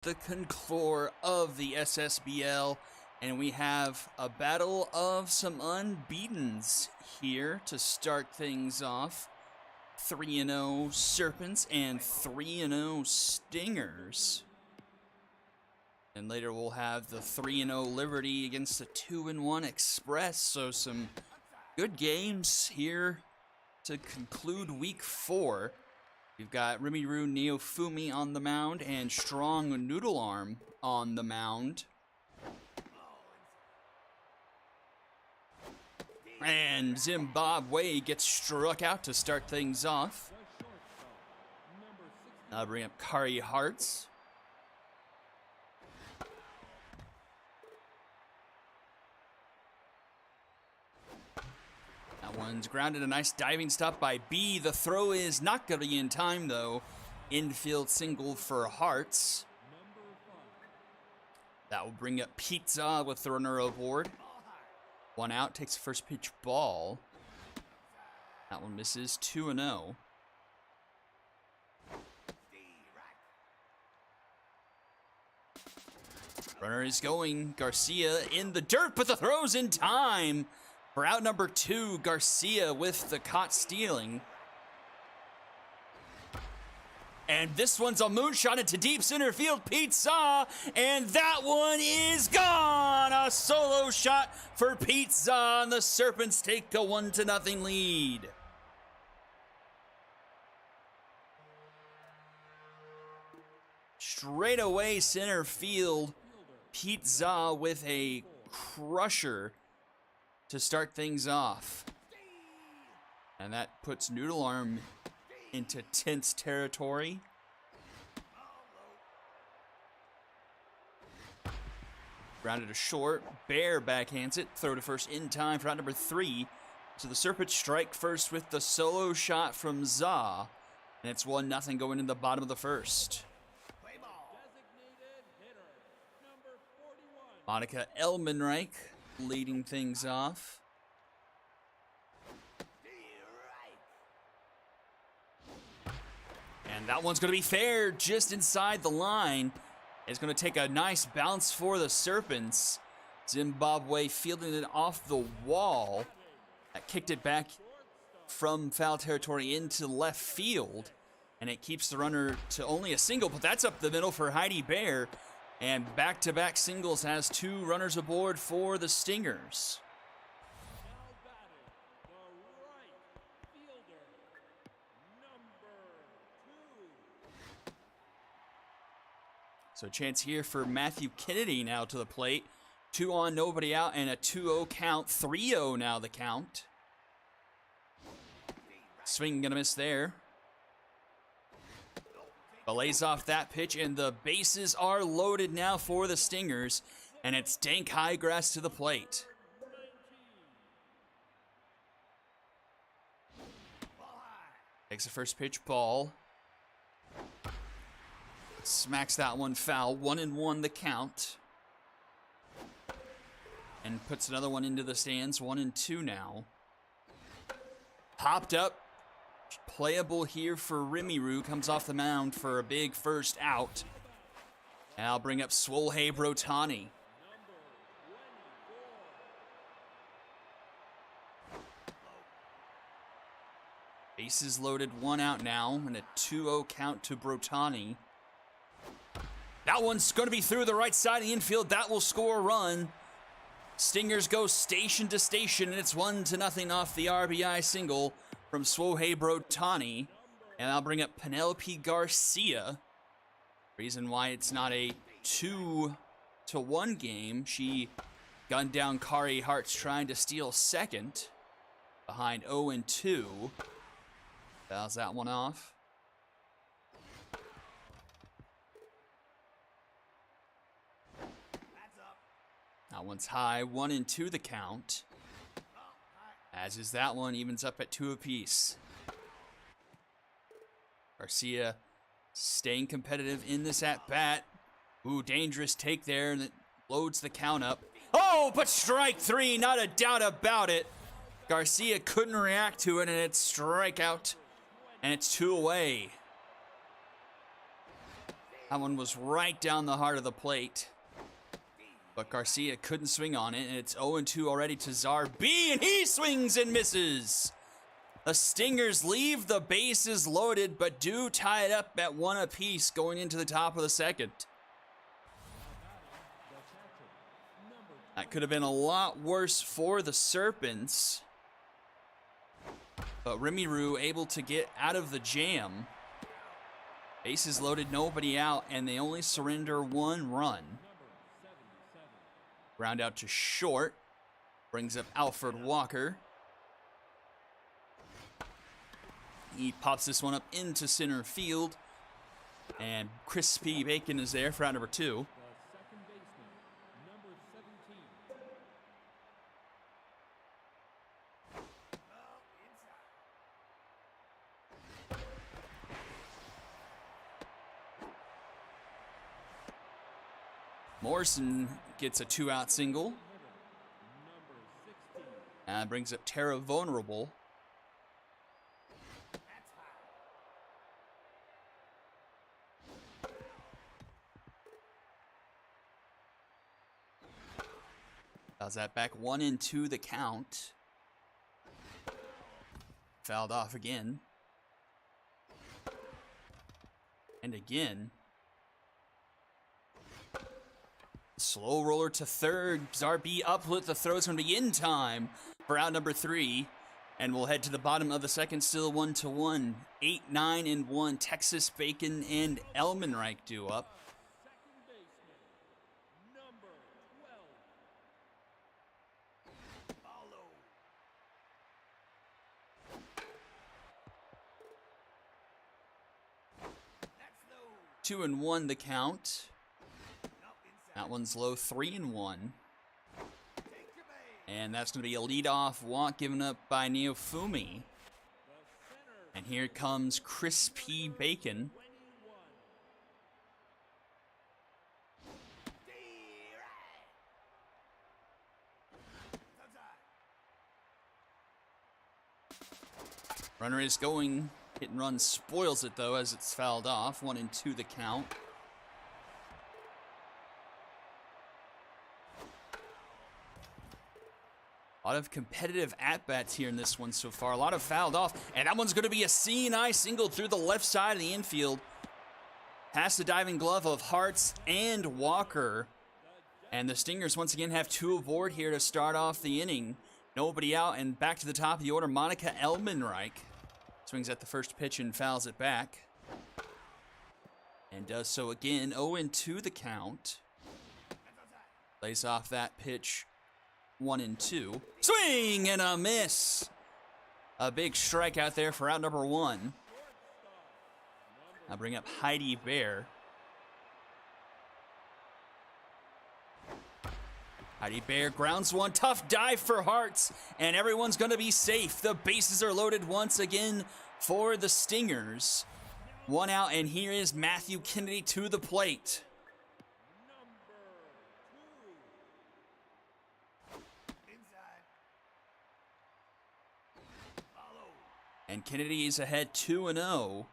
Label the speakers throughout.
Speaker 1: the conclure of the Ssbl, and we have a battle of some unbeatens here to start things off. 3-0 Serpents and 3-0 Stingers. And later we'll have the 3-0 Liberty against the 2-1 Express. So some good games here to conclude week 4. You've got Rimuru Neofumi on the mound and Strong Noodle Arm on the mound. And Zimbabwe gets struck out to start things off. I'll bring up Kari Hearts. That one's grounded. A nice diving stop by B. The throw is not going to be in time, though. Infield single for Hearts. That will bring up Pizza with the runner aboard. One out, takes the first pitch ball. That one misses, 2-0. Runner is going. Garcia in the dirt, but the throw's in time. For out number 2, Garcia with the caught stealing. And this one's a moonshot into deep center field. Pizza, and that one is gone. A solo shot for Pizza, and the Serpents take a 1-0 lead. Straight away center field. Pizza with a crusher to start things off. And that puts Noodle Arm into tense territory. Grounded to short. Bear backhands it. Throw to first in time for out number 3. So the Serpents strike first with the solo shot from Za. And it's 1-0 going in the bottom of the first. Monica Elmenreich leading things off. And that one's going to be fair, just inside the line. It's going to take a nice bounce for the Serpents. Zimbabwe fielding it off the wall. That kicked it back from foul territory into left field. And it keeps the runner to only a single, but that's up the middle for Heidi Bear. And back-to-back singles has 2 runners aboard for the Stingers. So a chance here for Matthew Kennedy now to the plate. 2 on, nobody out, and a 2-0 count. 3-0 now the count. Swing gonna miss there. Lays off that pitch, and the bases are loaded now for the Stingers, and it's Dank Highgrass to the plate. Takes the first pitch ball. Smacks that one foul. 1-1 the count. And puts another one into the stands. 1-2 now. Popped up. Playable here for Rimuru. Comes off the mound for a big first out. And I'll bring up Swolhei Brotani. Bases loaded, 1 out now, and a 2-0 count to Brotani. That one's going to be through the right side of the infield. That will score a run. Stingers go station to station, and it's 1-0 off the RBI single from Swolhei Brotani. And I'll bring up Penelope Garcia. Reason why it's not a 2-1 game. She gunned down Kari Hearts trying to steal second. Behind 0-2. Fouls that one off. That one's high. 1-2 the count. As is that one, evens up at 2 apiece. Garcia staying competitive in this at-bat. Ooh, dangerous take there, and it loads the count up. Oh, but strike 3, not a doubt about it. Garcia couldn't react to it, and it's strikeout, and it's 2 away. That one was right down the heart of the plate. But Garcia couldn't swing on it, and it's 0-2 already to Ssbl, and he swings and misses. The Stingers leave the bases loaded, but do tie it up at 1 apiece going into the top of the second. That could have been a lot worse for the Serpents. But Rimuru able to get out of the jam. Bases loaded, nobody out, and they only surrender 1 run. Ground out to short. Brings up Alfred Walker. He pops this one up into center field. And Crispy Bacon is there for out number 2. Morrison gets a 2-out single. And brings up Terra Vulnerable. How's that back 1-2 the count. Fouled off again. And again. Slow roller to third. Ssbl uplit. The throw's going to be in time for out number 3. And we'll head to the bottom of the second, still 1-1. 8, 9, and 1. Texas Bacon and Elmenreich due up. Two and 1 the count. That one's low, 3-1. And that's going to be a leadoff walk given up by Neofumi. And here comes Crispy Bacon. Runner is going. Hit and run spoils it, though, as it's fouled off. 1-2 the count. A lot of competitive at-bats here in this one so far. A lot of fouled off. And that one's going to be a C&I single through the left side of the infield. Past the diving glove of Hartz and Walker. And the Stingers once again have 2 aboard here to start off the inning. Nobody out, and back to the top of the order, Monica Elmenreich. Swings at the first pitch and fouls it back. And does so again. 0-2 the count. Lays off that pitch. 1-2. Swing and a miss. A big strikeout there for out number 1. I'll bring up Heidi Bear. Heidi Bear grounds one. Tough dive for Hartz. And everyone's going to be safe. The bases are loaded once again for the Stingers. 1 out, and here is Matthew Kennedy to the plate. And Kennedy is ahead 2-0.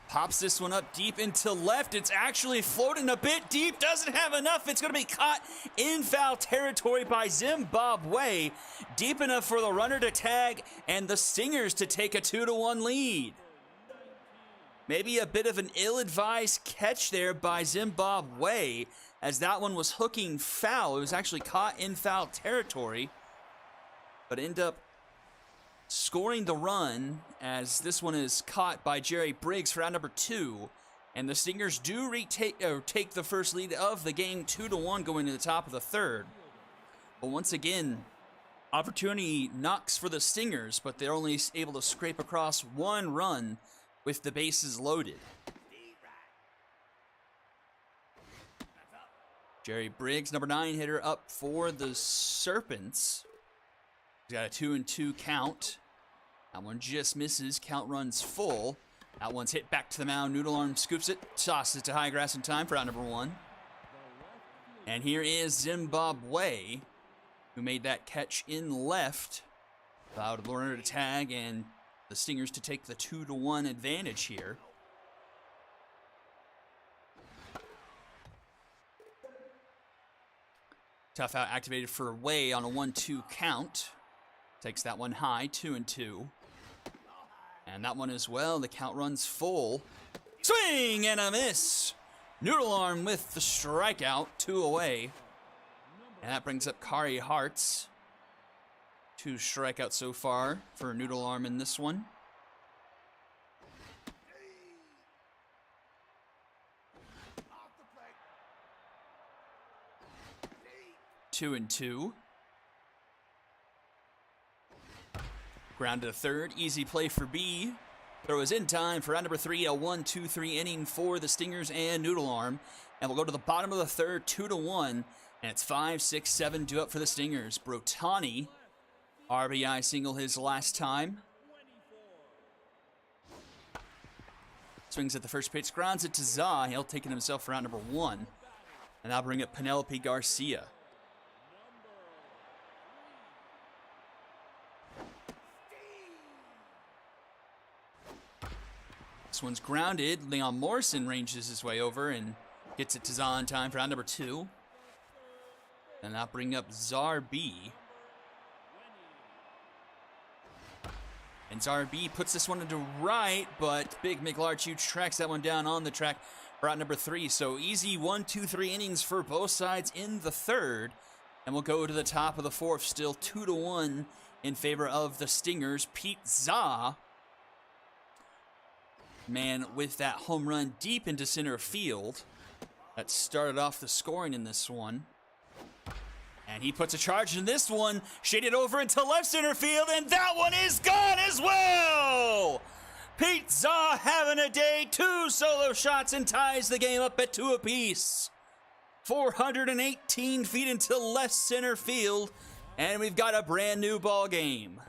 Speaker 1: Pops this one up deep into left. It's actually floating a bit deep. Doesn't have enough. It's going to be caught in foul territory by Zimbabwe. Deep enough for the runner to tag and the Stingers to take a 2-1 lead. Maybe a bit of an ill-advised catch there by Zimbabwe, as that one was hooking foul. It was actually caught in foul territory, but end up scoring the run, as this one is caught by Jerry Briggs for out number 2. And the Stingers do take the first lead of the game, 2-1 going to the top of the third. But once again, opportunity knocks for the Stingers, but they're only able to scrape across 1 run with the bases loaded. Jerry Briggs, number 9 hitter, up for the Serpents. He's got a 2-2 count. That one just misses. Count runs full. That one's hit back to the mound. Noodle Arm scoops it. Tosses to high grass in time for out number 1. And here is Zimbabwe, who made that catch in left. Allowed Lerner to tag and the Stingers to take the 2-1 advantage here. Tough out activated for Way on a 1-2 count. Takes that one high, 2-2. And that one as well, the count runs full. Swing and a miss. Noodle Arm with the strikeout, 2 away. And that brings up Kari Hartz. 2 strikeouts so far for Noodle Arm in this one. Two and 2. Ground to third. Easy play for B. Throw is in time for round number 3. A 1-2-3 inning for the Stingers and Noodle Arm. And we'll go to the bottom of the third, 2-1. And it's 5, 6, 7 due up for the Stingers. Brotani, RBI single his last time. Swings at the first pitch, grounds it to Za. He'll take it himself for round number 1. And that'll bring up Penelope Garcia. This one's grounded. Leon Morrison ranges his way over and gets it to Za in time for round number 2. And that'll bring up Zar B. And Zar B puts this one into right, but Big McLarch tracks that one down on the track for round number 3. So easy 1-2-3 innings for both sides in the third. And we'll go to the top of the fourth, still 2-1 in favor of the Stingers. Pete Za, man, with that home run deep into center field that started off the scoring in this one. And he puts a charge in this one, shaded over into left center field, and that one is gone as well! Pete Za having a day, 2 solo shots, and ties the game up at 2 apiece. 418 feet into left center field, and we've got a brand new ball game.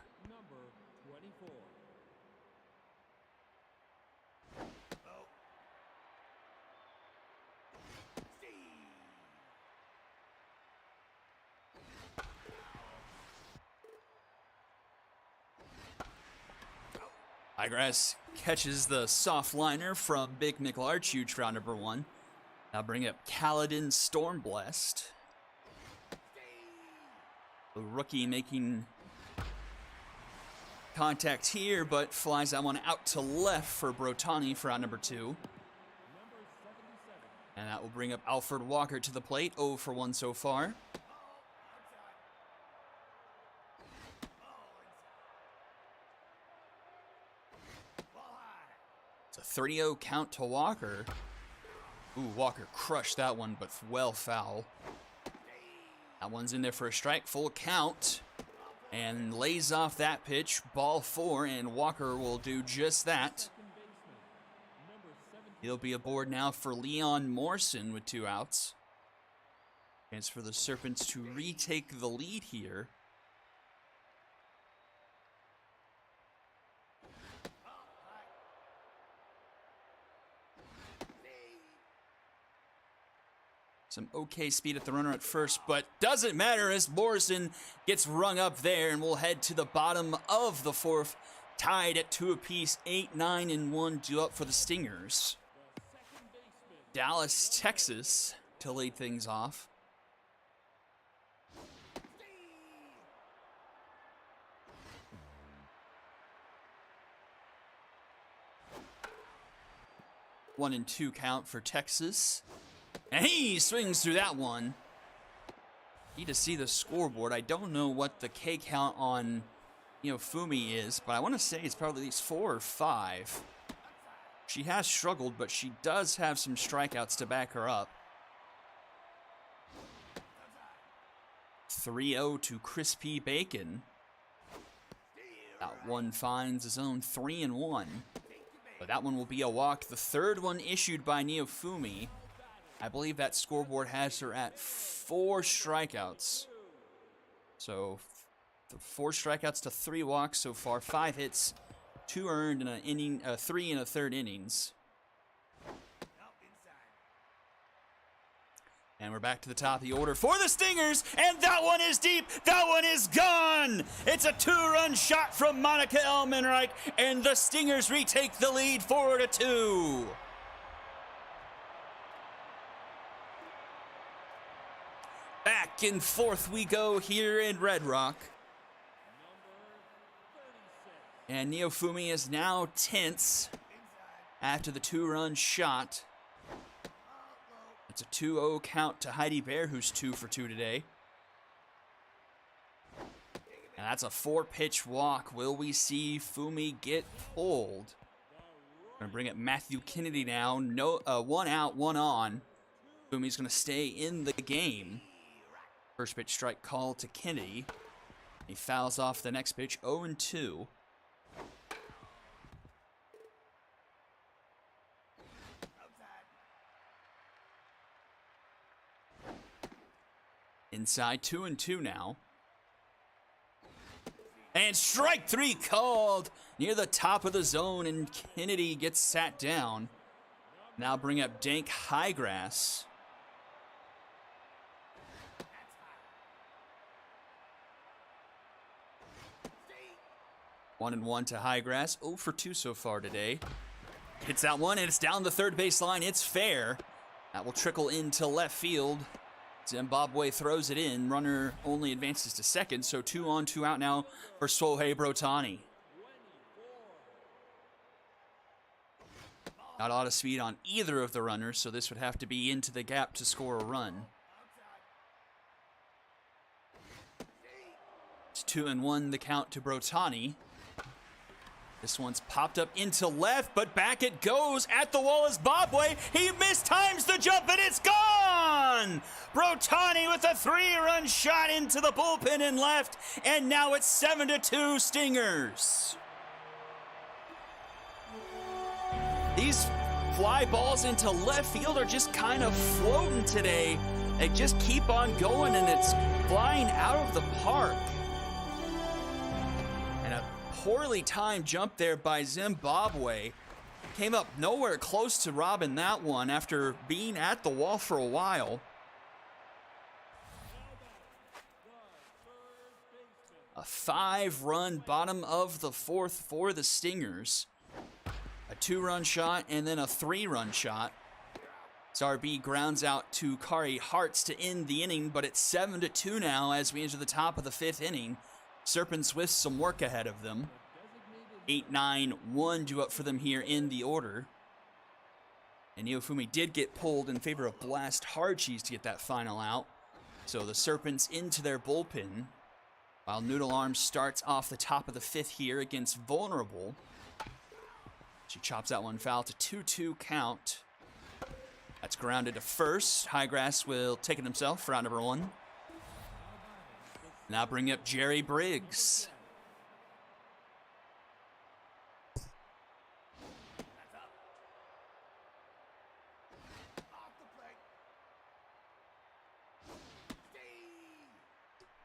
Speaker 1: Highgrass catches the soft liner from Big McLarch for round number 1. Now bring up Kaladin Stormblessed. The rookie making contact here, but flies that one out to left for Brotani for round number 2. And that will bring up Alfred Walker to the plate, 0 for 1 so far. It's a 3-0 count to Walker. Ooh, Walker crushed that one, but well foul. That one's in there for a strike, full count. And lays off that pitch, ball 4, and Walker will do just that. He'll be aboard now for Leon Morrison with 2 outs. Chance for the Serpents to retake the lead here. Some okay speed at the runner at first, but doesn't matter as Morrison gets rung up there, and we'll head to the bottom of the fourth, tied at 2 apiece, 8, 9, and 1 due up for the Stingers. Dallas, Texas to lead things off. One and 2 count for Texas. And he swings through that one. Need to see the scoreboard. I don't know what the K count on, Fumi is, but I want to say it's probably at least 4 or 5. She has struggled, but she does have some strikeouts to back her up. 3-0 to Crispy Bacon. That one finds his own 3-1. But that one will be a walk. The third one issued by Neofumi. I believe that scoreboard has her at 4 strikeouts. So 4 strikeouts to 3 walks so far. 5 hits, 2 earned in an inning, 3 and a third innings. And we're back to the top of the order for the Stingers, and that one is deep. That one is gone. It's a 2-run shot from Monica Elmenreich, and the Stingers retake the lead Back and forth we go here in Red Rock. And Neofumi is now tense after the 2-run shot. It's a 2-0 count to Heidi Bear, who's 2 for 2 today. And that's a 4-pitch walk. Will we see Fumi get pulled? Gonna bring up Matthew Kennedy now. No, 1 out, 1 on. Fumi's gonna stay in the game. First pitch strike call to Kennedy. He fouls off the next pitch, 0-2. Inside, 2-2 now. And strike 3 called near the top of the zone, and Kennedy gets sat down. Now bring up Dank Highgrass. One and 1 to Highgrass. 0 for 2 so far today. Hits that one, and it's down the third base line. It's fair. That will trickle into left field. Zimbabwe throws it in. Runner only advances to second, so 2 on, 2 out now for Sohei Brotani. Not a lot of speed on either of the runners, so this would have to be into the gap to score a run. It's 2-1 the count to Brotani. This one's popped up into left, but back it goes at the wall is Bobway. He mistimes the jump, and it's gone! Brotani with a 3-run shot into the bullpen in left, and now it's 7-2 Stingers. These fly balls into left field are just kind of floating today. They just keep on going, and it's flying out of the park. And a poorly timed jump there by Zimbabwe. Came up nowhere close to robbing that one after being at the wall for a while. A 5-run bottom of the 4th for the Stingers. A 2-run shot and then a 3-run shot. Zarbi grounds out to Kari Hartz to end the inning, but it's 7-2 now as we enter the top of the 5th inning. Serpents with some work ahead of them. 8-9-1 due up for them here in the order. And Neofumi did get pulled in favor of Blast Hardcheese to get that final out. So the Serpents into their bullpen, while Noodle Arms starts off the top of the 5th here against Vulnerable. She chops that one foul to 2-2 count. That's grounded to first. Highgrass will take it himself for out number 1. Now bring up Jerry Briggs.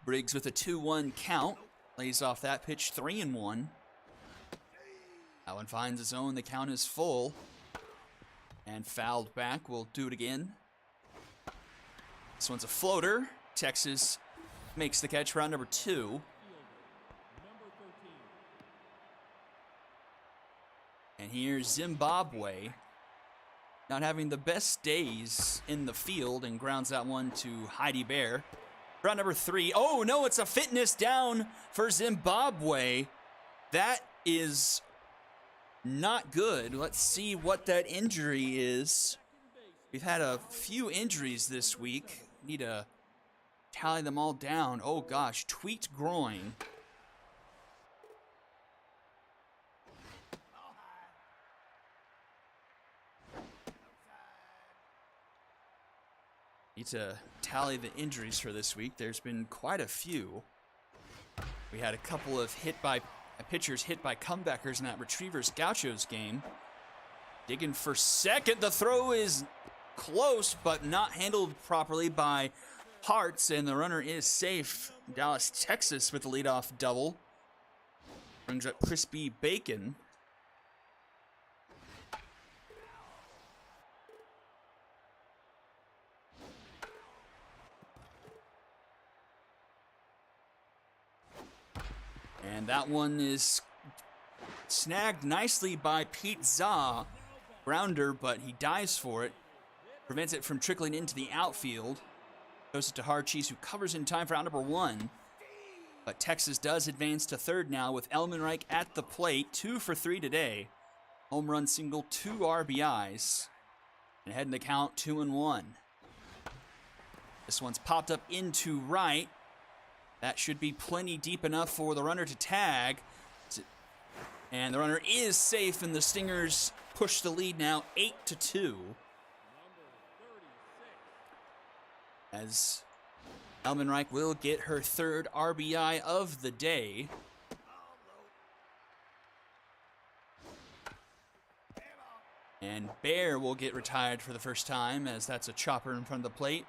Speaker 1: Briggs with a 2-1 count. Lays off that pitch, 3-1. That one finds its own. The count is full. And fouled back. We'll do it again. This one's a floater. Texas makes the catch, round number 2. And here's Zimbabwe. Not having the best days in the field, and grounds that one to Heidi Bear. Round number 3. Oh, no, it's a fitness down for Zimbabwe. That is not good. Let's see what that injury is. We've had a few injuries this week. Need to tally them all down. Oh, gosh. Tweaked groin. Need to tally the injuries for this week. There's been quite a few. We had a couple of pitchers hit by comebackers in that Retrievers Gauchos game. Digging for second. The throw is close, but not handled properly by Hartz, and the runner is safe. Dallas, Texas with the leadoff double. Brings up Crispy Bacon. And that one is snagged nicely by Pete Za. Grounder, but he dives for it. Prevents it from trickling into the outfield. Goes it to Harcheese, who covers in time for out number 1. But Texas does advance to third now with Elmenreich at the plate. 2 for 3 today. Home run single, 2 RBIs. And heading the count 2-1. This one's popped up into right. That should be plenty deep enough for the runner to tag. And the runner is safe, and the Stingers push the lead now 8-2. As Elmenreich will get her 3rd RBI of the day. And Bear will get retired for the first time, as that's a chopper in front of the plate.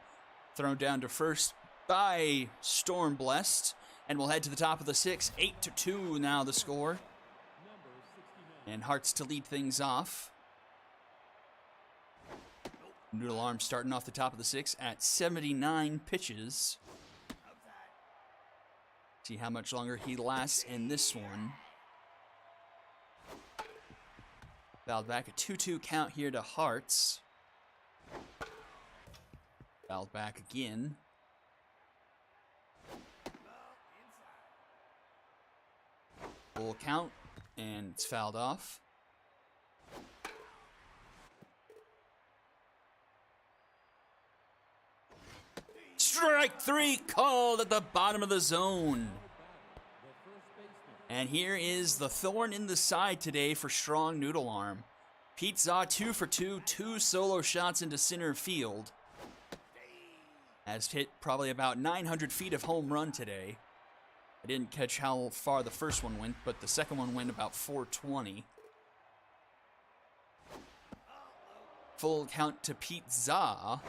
Speaker 1: Thrown down to first by Storm Blessed. And we'll head to the top of the 6th. 8-2 now the score. And Hearts to lead things off. Noodle Arm starting off the top of the 6th at 79 pitches. See how much longer he lasts in this one. Fouled back, a 2-2 count here to Hearts. Fouled back again. Full count, and it's fouled off. Strike 3 called at the bottom of the zone. And here is the thorn in the side today for strong Noodle Arm. Pete Zaw 2 for 2, 2 solo shots into center field. Has hit probably about 900 feet of home run today. I didn't catch how far the first one went, but the second one went about 420. Full count to Pete Zaw.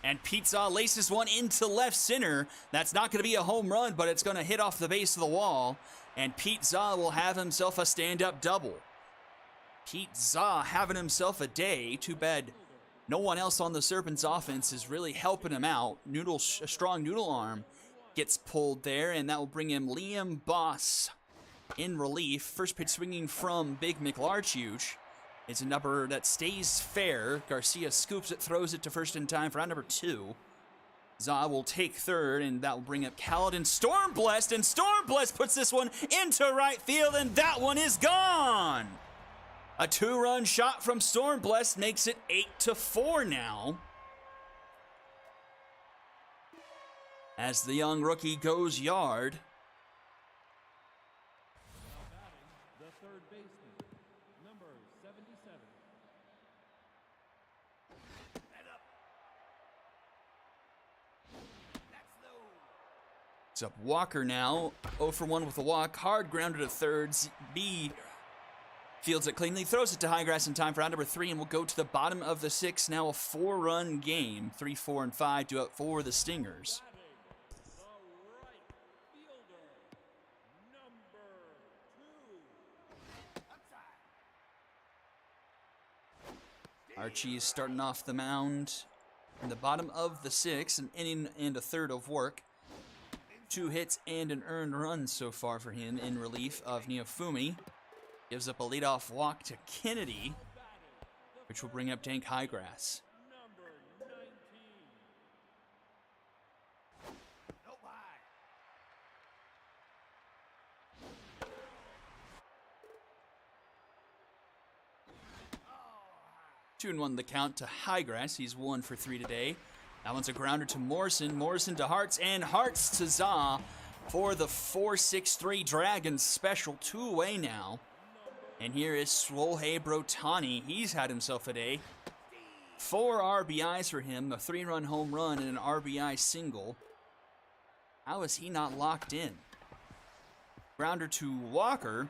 Speaker 1: And Pete Zaw laces one into left center. That's not going to be a home run, but it's going to hit off the base of the wall. And Pete Zaw will have himself a stand-up double. Pete Zaw having himself a day. Too bad no one else on the Serpents offense is really helping him out. A strong Noodle Arm gets pulled there, and that will bring him Liam Boss in relief. First pitch swinging from Big McLarchuch. It's a number that stays fair. Garcia scoops it, throws it to first in time for out number 2. Zaw will take third, and that will bring up Kaladin Stormblessed, and Stormblessed puts this one into right field, and that one is gone. A 2-run shot from Stormblessed makes it 8-4 now. As the young rookie goes yard.
Speaker 2: The third baseman, number 77.
Speaker 1: It's up Walker now. 0 for 1 with a walk. Hard grounded to third. B fields it cleanly. Throws it to high grass in time for out number 3. And we'll go to the bottom of the 6th. Now a 4-run game. 3, 4, and 5 to up for the Stingers. Archie is starting off the mound in the bottom of the 6th, an inning and a third of work. 2 hits and an earned run so far for him in relief of Neofumi. Gives up a leadoff walk to Kennedy, which will bring up Dank Highgrass.
Speaker 2: Number 19.
Speaker 1: 2-1 the count to Highgrass. He's 1 for 3 today. That one's a grounder to Morrison. Morrison to Hearts, and Hearts to Zaw for the 4-6-3 Dragons special. 2 away now. And here is Swolhei Brotani. He's had himself a day. 4 RBIs for him, a 3-run home run and an RBI single. How is he not locked in? Grounder to Walker,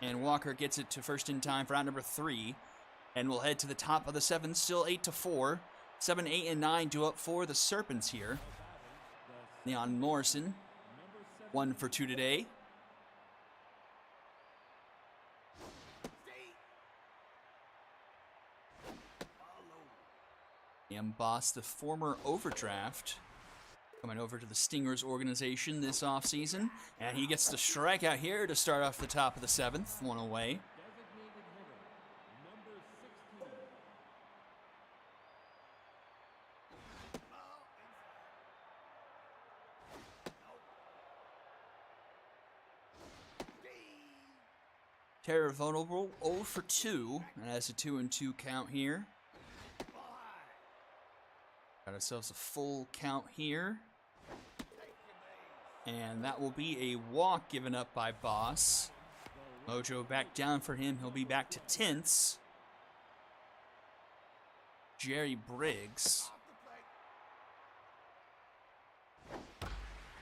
Speaker 1: and Walker gets it to first in time for out number 3. And we'll head to the top of the 7th, still 8-4. 7, 8, and 9 do up for the Serpents here. Leon Morrison, 1 for 2 today. Liam Boss, the former overdraft, coming over to the Stingers organization this offseason. And he gets the strikeout here to start off the top of the 7th, 1 away. Terra Vulnerable 0 for 2. And that's a 2-2 count here. Got ourselves a full count here. And that will be a walk given up by Boss. Mojo back down for him. He'll be back to 10ths. Jerry Briggs.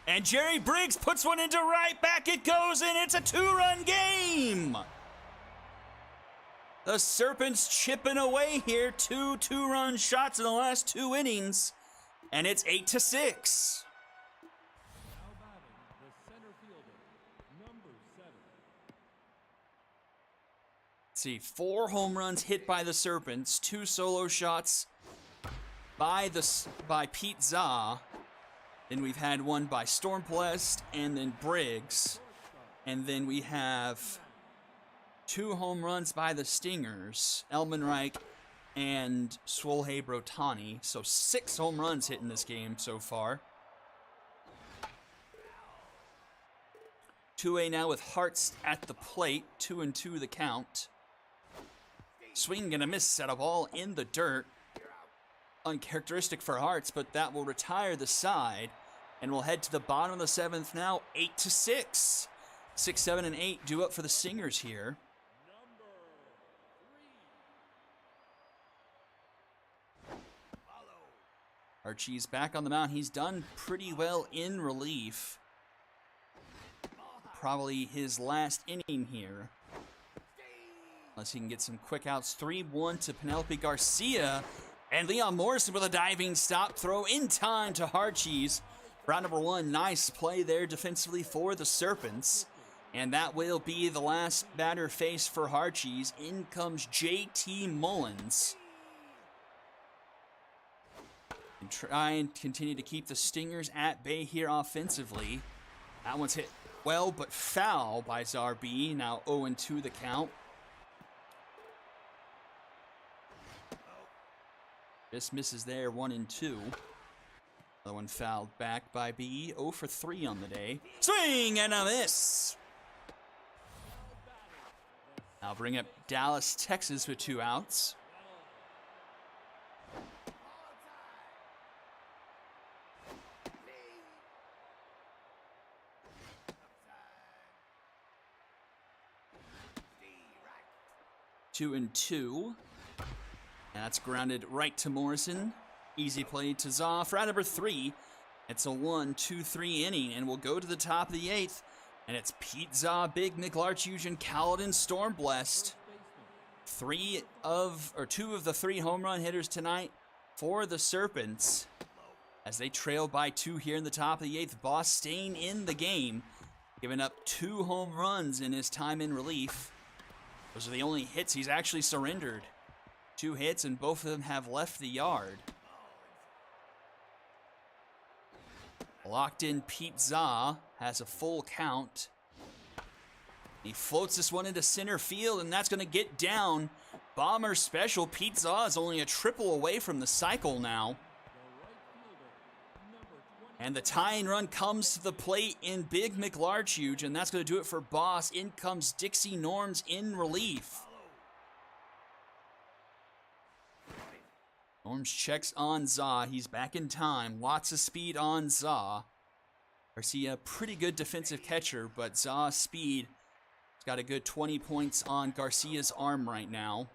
Speaker 1: And Jerry Briggs puts one into right. Back it goes, and it's a 2-run game. The Serpents chipping away here. 2 2-run shots in the last 2 innings. And it's 8-6.
Speaker 2: Now batting, the center fielder, number 7.
Speaker 1: Let's see, 4 home runs hit by the Serpents, 2 solo shots by Pete Za. Then we've had one by Stormblessed and then Briggs. And then we have 2 home runs by the Stingers, Elmenreich and Swolhei Brotani. So 6 home runs hit in this game so far. 2A now with Hearts at the plate, 2-2 the count. Swing and a miss, set a ball in the dirt. Uncharacteristic for Hearts, but that will retire the side. And we'll head to the bottom of the 7th now, 8-6. 6, 7, and 8 due up for the Stingers here. Archie's back on the mound. He's done pretty well in relief. Probably his last inning here. Unless he can get some quick outs. 3-1 to Penelope Garcia. And Leon Morrison with a diving stop throw in time to Archie's. Round number 1, nice play there defensively for the Serpents. And that will be the last batter faced for Archie's. In comes JT Mullins. And try and continue to keep the Stingers at bay here offensively. That one's hit well, but foul by Zarbi. Now 0-2 the count. Just misses there, 1-2. Another one fouled back by B. 0 for 3 on the day. Swing and a miss. Now bring up Dallas, Texas with 2 outs. Two and 2. And that's grounded right to Morrison. Easy play to Za. For round number 3, it's a 1-2-3 inning, and we'll go to the top of the 8th. And it's Pete Za, Big McLarchuge, and Kaladin Stormblessed. 2 of the 3 home run hitters tonight for the Serpents. As they trail by 2 here in the top of the 8th. Boss staying in the game, giving up 2 home runs in his time in relief. Those are the only hits he's actually surrendered. 2 hits, and both of them have left the yard. Locked in Pete Za has a full count. He floats this one into center field, and that's going to get down. Bomber special. Pete Za is only a triple away from the cycle now. And the tying run comes to the plate in Big McLarchuge, and that's going to do it for Boss. In comes Dixie Norms in relief. Norms checks on Za. He's back in time. Lots of speed on Za. Garcia, pretty good defensive catcher, but Za's speed has got a good 20 points on Garcia's arm right now.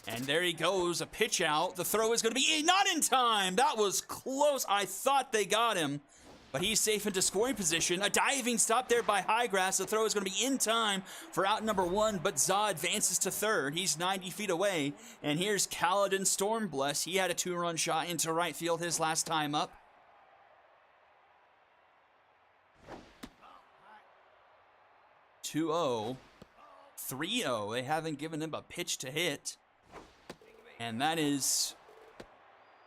Speaker 1: And there he goes, a pitch out. The throw is going to be not in time. That was close. I thought they got him, but he's safe into scoring position. A diving stop there by Highgrass. The throw is going to be in time for out number 1, but Za advances to third. He's 90 feet away. And here's Kaladin Stormbless. He had a 2-run shot into right field his last time up. (2-0), 3-0. They haven't given him a pitch to hit. And that is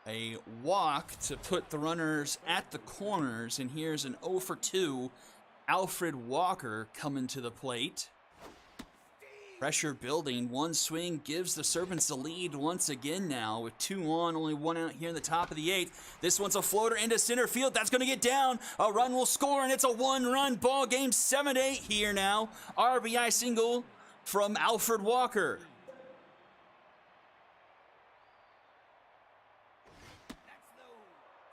Speaker 1: a walk to put the runners at the corners. And here's an 0 for 2. Alfred Walker coming to the plate. Pressure building. One swing gives the Serpents the lead once again now with 2 on, only 1 out here in the top of the 8th. This one's a floater into center field. That's going to get down. A run will score, and it's a 1-run ball game. 7-8 here now. RBI single from Alfred Walker.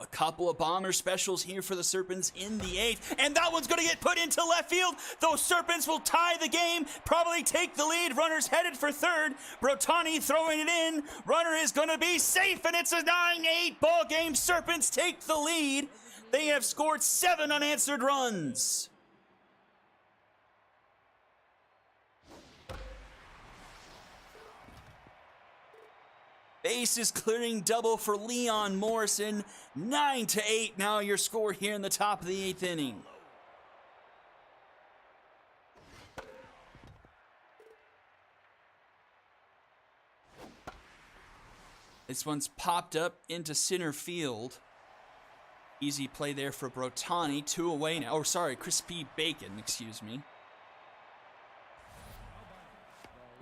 Speaker 1: A couple of bomber specials here for the Serpents in the 8th, and that one's going to get put into left field. Those Serpents will tie the game, probably take the lead. Runner's headed for third. Brotani throwing it in. Runner is going to be safe, and it's a 9-8 ball game. Serpents take the lead. They have scored 7 unanswered runs. Bases clearing double for Leon Morrison. 9-8 now your score here in the top of the 8th inning. This one's popped up into center field. Easy play there for Brotani. 2 away now. Oh, sorry, Crispy Bacon, excuse me.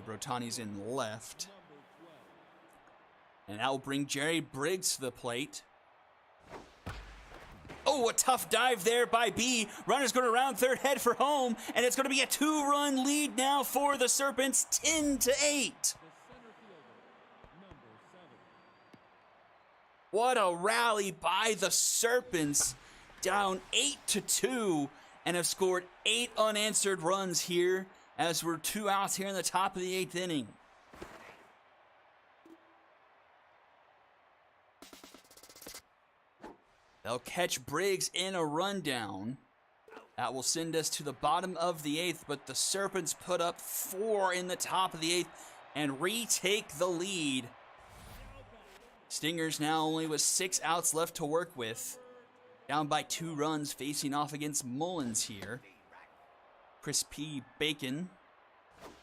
Speaker 1: Brotani's in left. And that will bring Jerry Briggs to the plate. Oh, a tough dive there by B. Runner's going to round third, head for home, and it's going to be a 2-run lead now for the Serpents, 10-8. What a rally by the Serpents, down 8-2, and have scored 8 unanswered runs here as we're 2 outs here in the top of the 8th inning. They'll catch Briggs in a rundown. That will send us to the bottom of the 8th, but the Serpents put up 4 in the top of the 8th and retake the lead. Stingers now only with 6 outs left to work with. Down by 2 runs, facing off against Mullins here. Crispy Bacon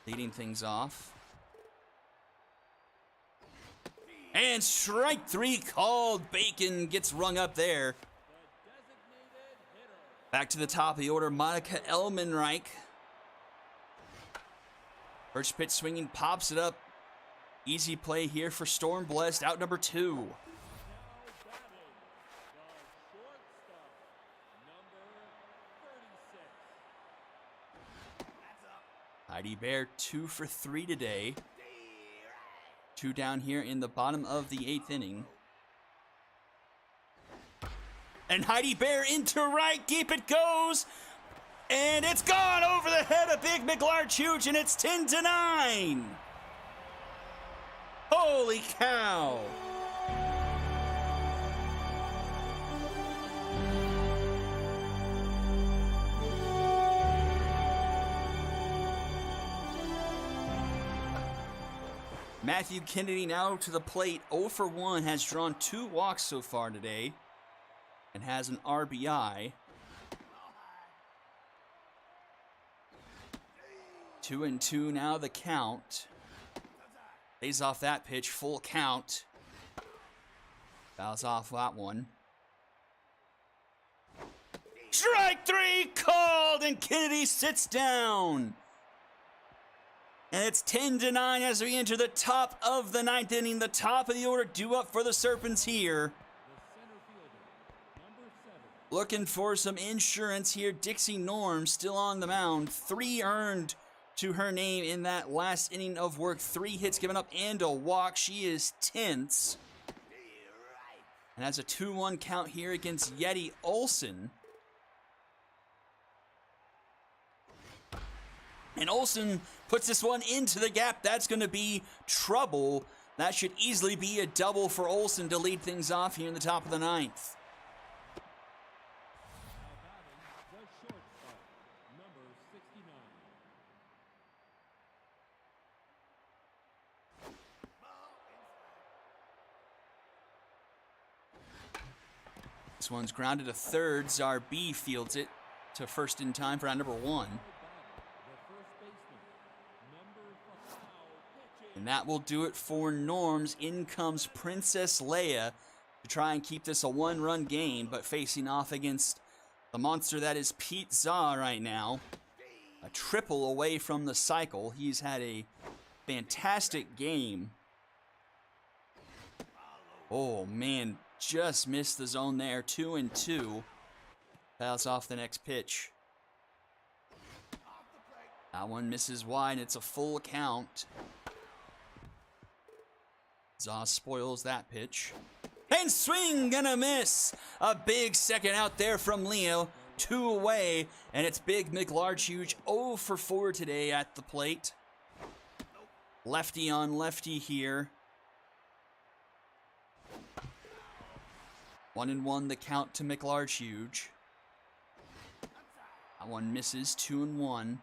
Speaker 1: leading things off. And strike 3 called. Bacon gets rung up there. Back to the top of the order, Monica Elmenreich. First pitch swinging, pops it up. Easy play here for Storm Blessed, out number 2. Heidi Bear 2 for 3 today. 2 down here in the bottom of the 8th inning. And Heidi Bear into right, deep it goes. And it's gone over the head of Big McLarchuch, and it's 10-9. Holy cow. Matthew Kennedy now to the plate. 0 for 1, has drawn 2 walks so far today and has an RBI. 2-2 now the count. Lays off that pitch, full count. Fouls off that one. Strike 3 called, and Kennedy sits down. And it's 10-9 as we enter the top of the 9th inning. The top of the order due up for the Serpents here. Looking for some insurance here. Dixie Norm still on the mound. 3 earned to her name in that last inning of work. 3 hits given up and a walk. She is tense. And has a 2-1 count here against Yeti Olsen. And Olsen puts this one into the gap. That's going to be trouble. That should easily be a double for Olsen to lead things off here in the top of the 9th. This one's grounded to third. Czar B fields it to first in time for round number 1. And that will do it for Norms. In comes Princess Leia to try and keep this a 1-run game, but facing off against the monster that is Pete Zaw right now. a triple away from the cycle. He's had a fantastic game. Oh, man, just missed the zone there. 2-2. Fouls off the next pitch. That one misses wide. It's a full count. Zaw spoils that pitch. And swing and a miss. A big second out there from Leo. 2 away. And it's big McLarge 0 for 4 today at the plate. Lefty on lefty here. 1-1 the count to McLarge. That one misses. 2-1.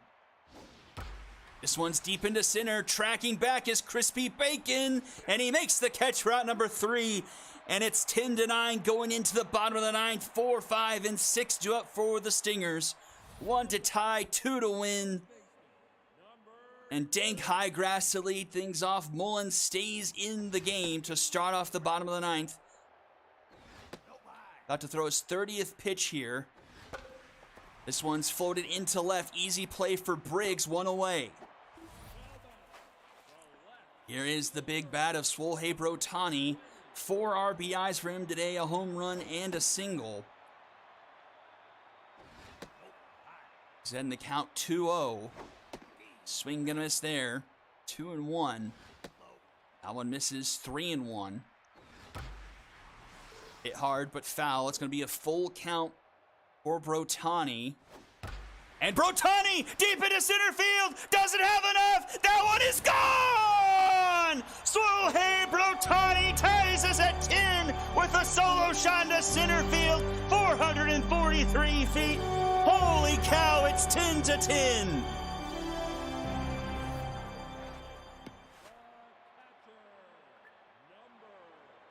Speaker 1: This one's deep into center. Tracking back is Crispy Bacon. And he makes the catch for out number 3. And it's 10-9 going into the bottom of the 9th. 4, 5, and 6 due up for the Stingers. 1 to tie, 2 to win. And Dank Highgrass to lead things off. Mullen stays in the game to start off the bottom of the 9th. About to throw his 30th pitch here. This one's floated into left. Easy play for Briggs, 1 away. Here is the big bat of Ssbl Brotani. 4 RBIs for him today, a home run and a single. He's in the count 2-0. Swing and miss there. 2-1. That one misses. 3-1. Hit hard but foul. It's going to be a full count for Brotani. And Brotani deep into center field. Doesn't have enough. That one is gone. Ssbl Brotani ties us at 10 with a solo shot to center field. 443 feet. Holy cow, it's 10-10.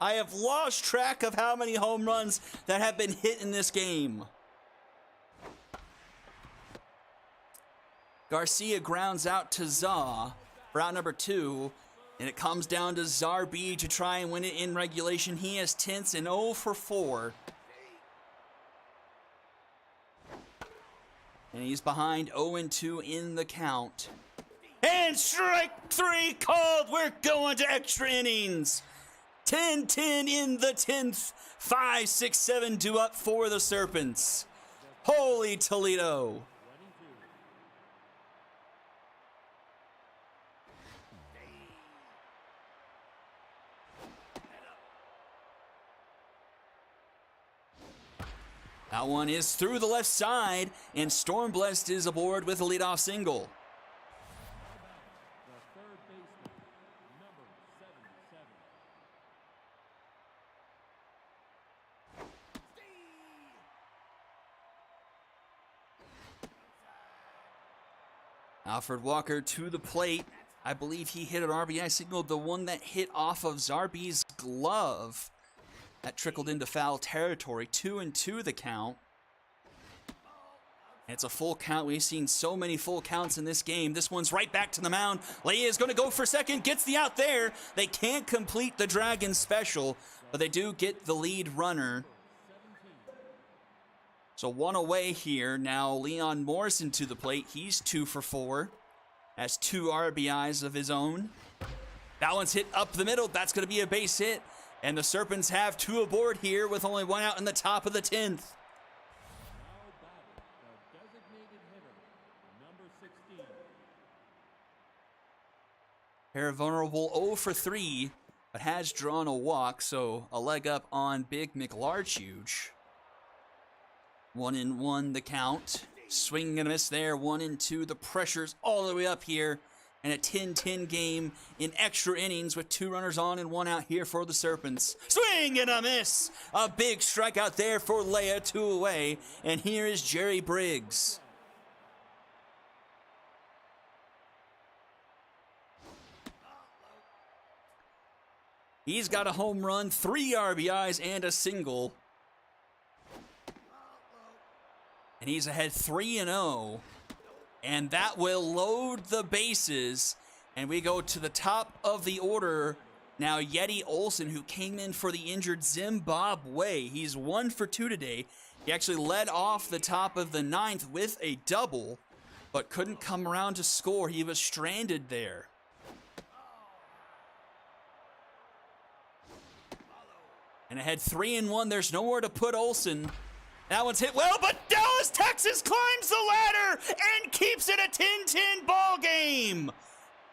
Speaker 1: I have lost track of how many home runs that have been hit in this game. Garcia grounds out to Zaw for out number 2. And it comes down to Zarbi to try and win it in regulation. He has 10s and 0 for 4. And he's behind 0-2 in the count. And strike 3 called. We're going to extra innings. 10-10 in the 10th. 5, 6, 7 due up for the Serpents. Holy Toledo. That one is through the left side, and Stormblessed is aboard with a leadoff single.
Speaker 2: The third baseman, number 77.
Speaker 1: Alfred Walker to the plate. I believe he hit an RBI signal, the one that hit off of Zarbi's glove. That trickled into foul territory. 2-2 the count. And it's a full count. We've seen so many full counts in this game. This one's right back to the mound. Leia is going to go for second. Gets the out there. They can't complete the Dragon special, but they do get the lead runner. So 1 away here. Now Leon Morrison to the plate. He's 2 for 4. Has 2 RBIs of his own. That one's hit up the middle. That's going to be a base hit. And the Serpents have 2 aboard here with only 1 out in the top of the 10th.
Speaker 2: Now batting, the designated hitter, number 16.
Speaker 1: Pair vulnerable 0 for 3, but has drawn a walk, so a leg up on Big McLarge. 1-1 the count. Swing and a miss there. 1-2. The pressure's all the way up here. And a 10-10 game in extra innings with 2 runners on and 1 out here for the Serpents. Swing and a miss! A big strikeout there for Leia, 2 away. And here is Jerry Briggs. He's got a home run, 3 RBIs, and a single. And he's ahead 3-0. And that will load the bases. And we go to the top of the order. Now Yeti Olson, who came in for the injured Zimbabwe. He's 1 for 2 today. He actually led off the top of the 9th with a double. but couldn't come around to score. He was stranded there. And it had 3-1. There's nowhere to put Olsen. That one's hit well, but Dallas, Texas climbs the ladder and keeps it a 10-10 ball game.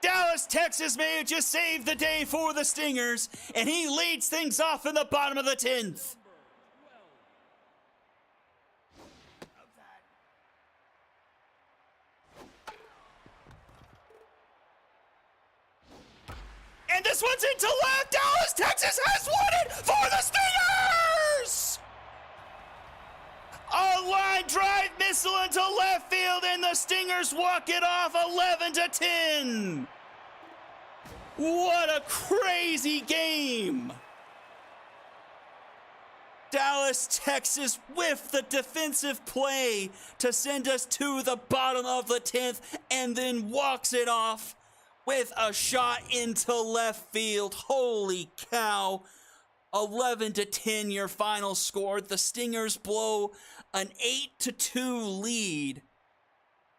Speaker 1: Dallas, Texas may have just saved the day for the Stingers, and he leads things off in the bottom of the 10th. And this one's into left. Dallas, Texas has won it for the Stingers! A line drive missile into left field, and the Stingers walk it off 11-10. What a crazy game. Dallas, Texas with the defensive play to send us to the bottom of the 10th, and then walks it off with a shot into left field. Holy cow. 11-10 your final score. The Stingers blow an 8-2 lead.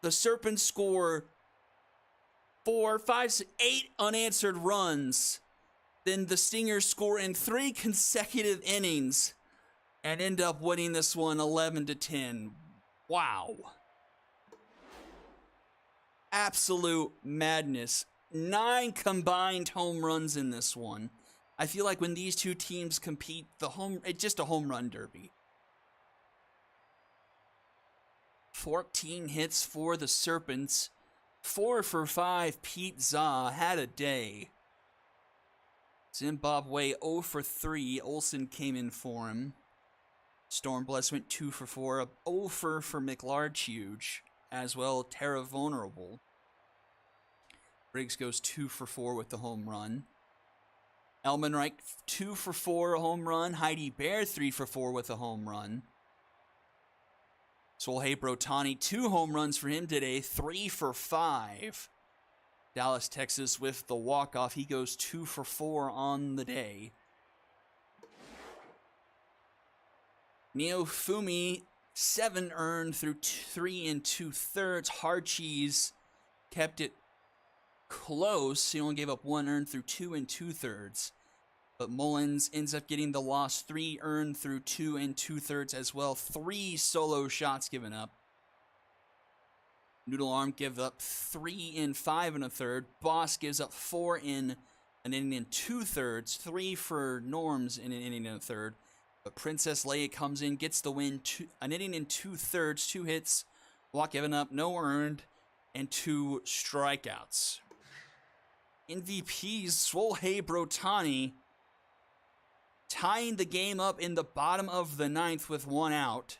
Speaker 1: The Serpents score 4, 5, 8 unanswered runs. Then the Stingers score in 3 consecutive innings and end up winning this one 11-10. Wow. Absolute madness. 9 combined home runs in this one. I feel like when these two teams compete, it's just a home run derby. 14 hits for the Serpents. 4 for 5, Pete Za had a day. Zimbabwe 0 for 3, Olsen came in for him. Stormbless went 2 for 4, 0 for McLarge as well, Terra Vulnerable. Briggs goes 2 for 4 with the home run. Elmenreich 2 for 4, a home run. Heidi Bear 3 for 4 with a home run. Shohei Ohtani 2 home runs for him today, 3 for 5. Dallas, Texas with the walk-off. He goes 2 for 4 on the day. Neofumi 7 earned through 3 2/3. Hardcheese kept it close. He only gave up 1 earned through 2 2/3. But Mullins ends up getting the loss, 3 earned through 2 2/3 as well. 3 solo shots given up. Noodle Arm gives up 3 5 1/3. Boss gives up 4 in an inning and 2/3. 3 for Norms in an inning and a third. But Princess Leia comes in, gets the win, an inning and 2/3, 2 hits, walk given up, no earned, and 2 strikeouts. MVPs, Shohei Ohtani tying the game up in the bottom of the 9th with 1 out.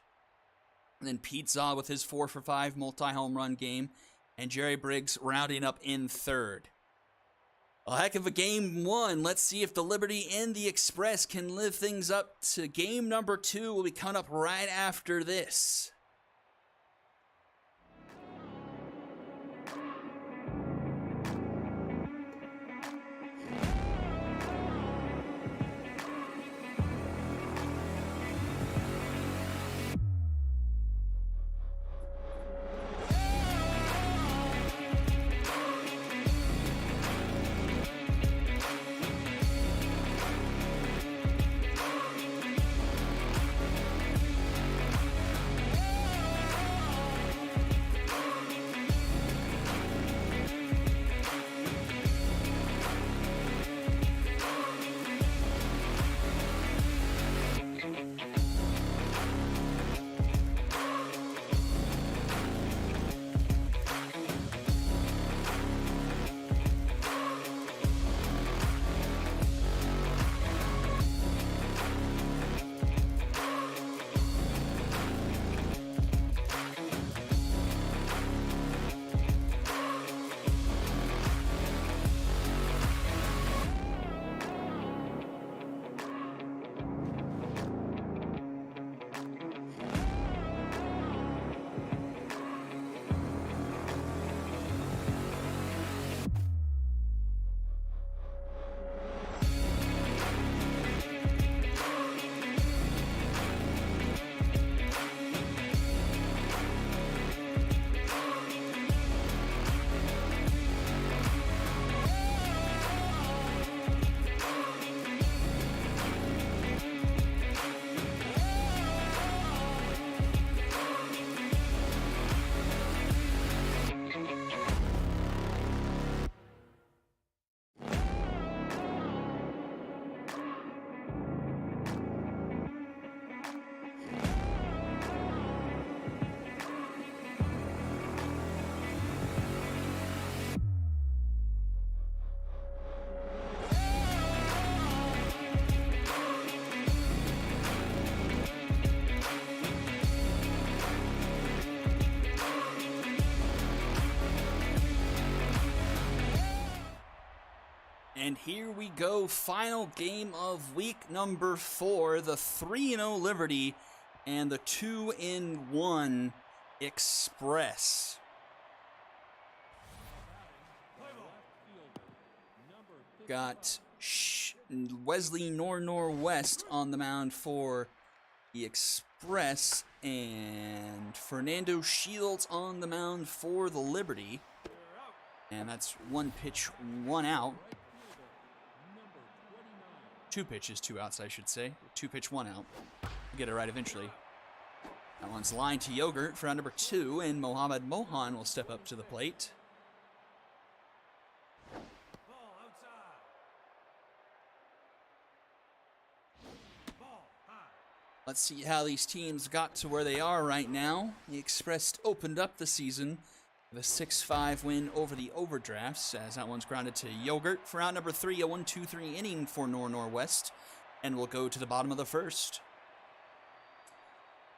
Speaker 1: And then Pete Zaw with his 4 for 5 multi-home run game, and Jerry Briggs rounding up in 3rd. A heck of a game 1. Let's see if the Liberty and the Express can live things up to game number 2. Will be coming up right after this. And here we go, final game of week number 4, the 3-0 Liberty and the 2-1 Express. Got Wesley Northwest on the mound for the Express and Fernando Shields on the mound for the Liberty. And that's 1 pitch, 1 out. 2 pitches, 2 outs, I should say. 2 pitch, 1 out. I'll get it right eventually. That one's lined to Yogurt for round number 2, and Mohammad Mohan will step up to the plate. Let's see how these teams got to where they are right now. The Express opened up the season with a 6-5 win over the Overdrafts, as that one's grounded to Yogurt for round number 3, a 1-2-3 inning for Northwest, and we'll go to the bottom of the first.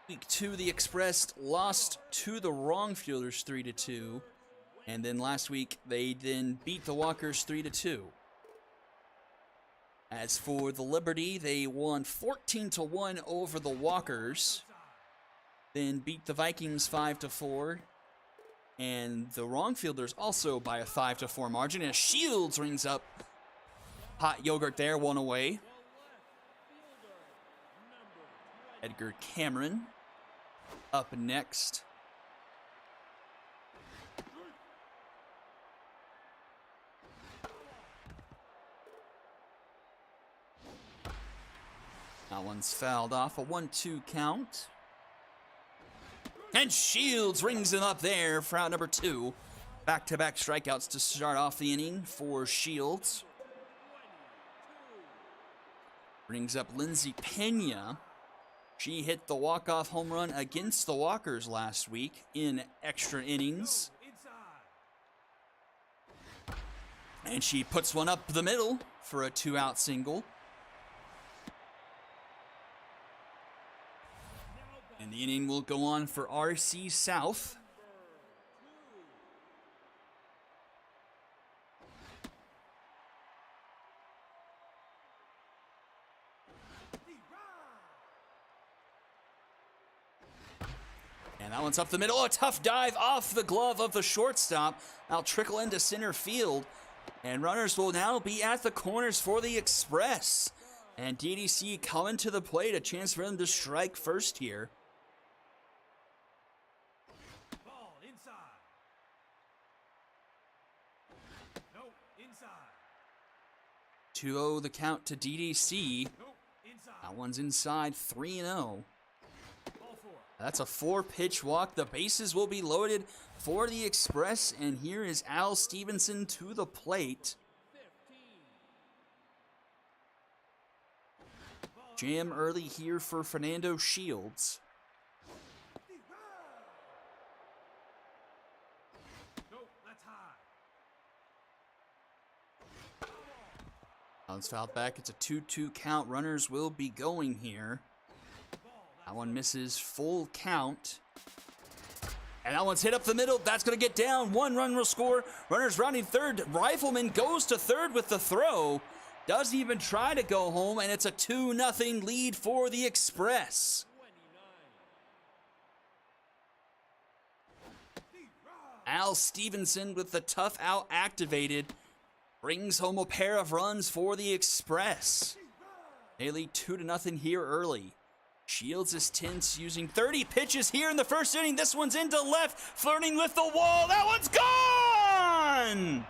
Speaker 1: Week 2, the Express lost to the Wrong Fielders 3-2, and then last week they then beat the Walkers 3-2. As for the Liberty, they won 14-1 over the Walkers, then beat the Vikings 5-4, and the Wrong Fielders also by a 5-4 margin. As Shields rings up hot Yogurt there, 1 away. Edgar Cameron up next. That one's fouled off, a 1-2 count. And Shields rings it up there for out number 2. Back-to-back strikeouts to start off the inning for Shields. Brings up Lindsay Pena. She hit the walk-off home run against the Walkers last week in extra innings. And she puts one up the middle for a 2-out single. And the inning will go on for RC South. And that one's up the middle. Oh, a tough dive off the glove of the shortstop. That'll trickle into center field. And runners will now be at the corners for the Express. And DDC coming to the plate. A chance for them to strike first here.
Speaker 2: Ball inside. No, inside.
Speaker 1: 2-0 the count to DDC.
Speaker 2: No, inside.
Speaker 1: That one's inside, 3-0.
Speaker 2: Ball 4.
Speaker 1: That's a 4-pitch walk. The bases will be loaded for the Express, and here is Al Stevenson to the plate.
Speaker 2: 15.
Speaker 1: Jam early here for Fernando Shields.
Speaker 2: No, that's high.
Speaker 1: That one's fouled back. It's a 2-2 count. Runners will be going here. That one misses, full count. And that one's hit up the middle. That's going to get down. 1 run will score. Runners rounding third. Rifleman goes to third with the throw. Doesn't even try to go home, and it's a 2-0 lead for the Express.
Speaker 2: 29.
Speaker 1: Al Stevenson with the tough out activated. Brings home a pair of runs for the Express. They lead 2-0 here early. Shields is tense, using 30 pitches here in the first inning. This one's into left, flirting with the wall. That one's gone!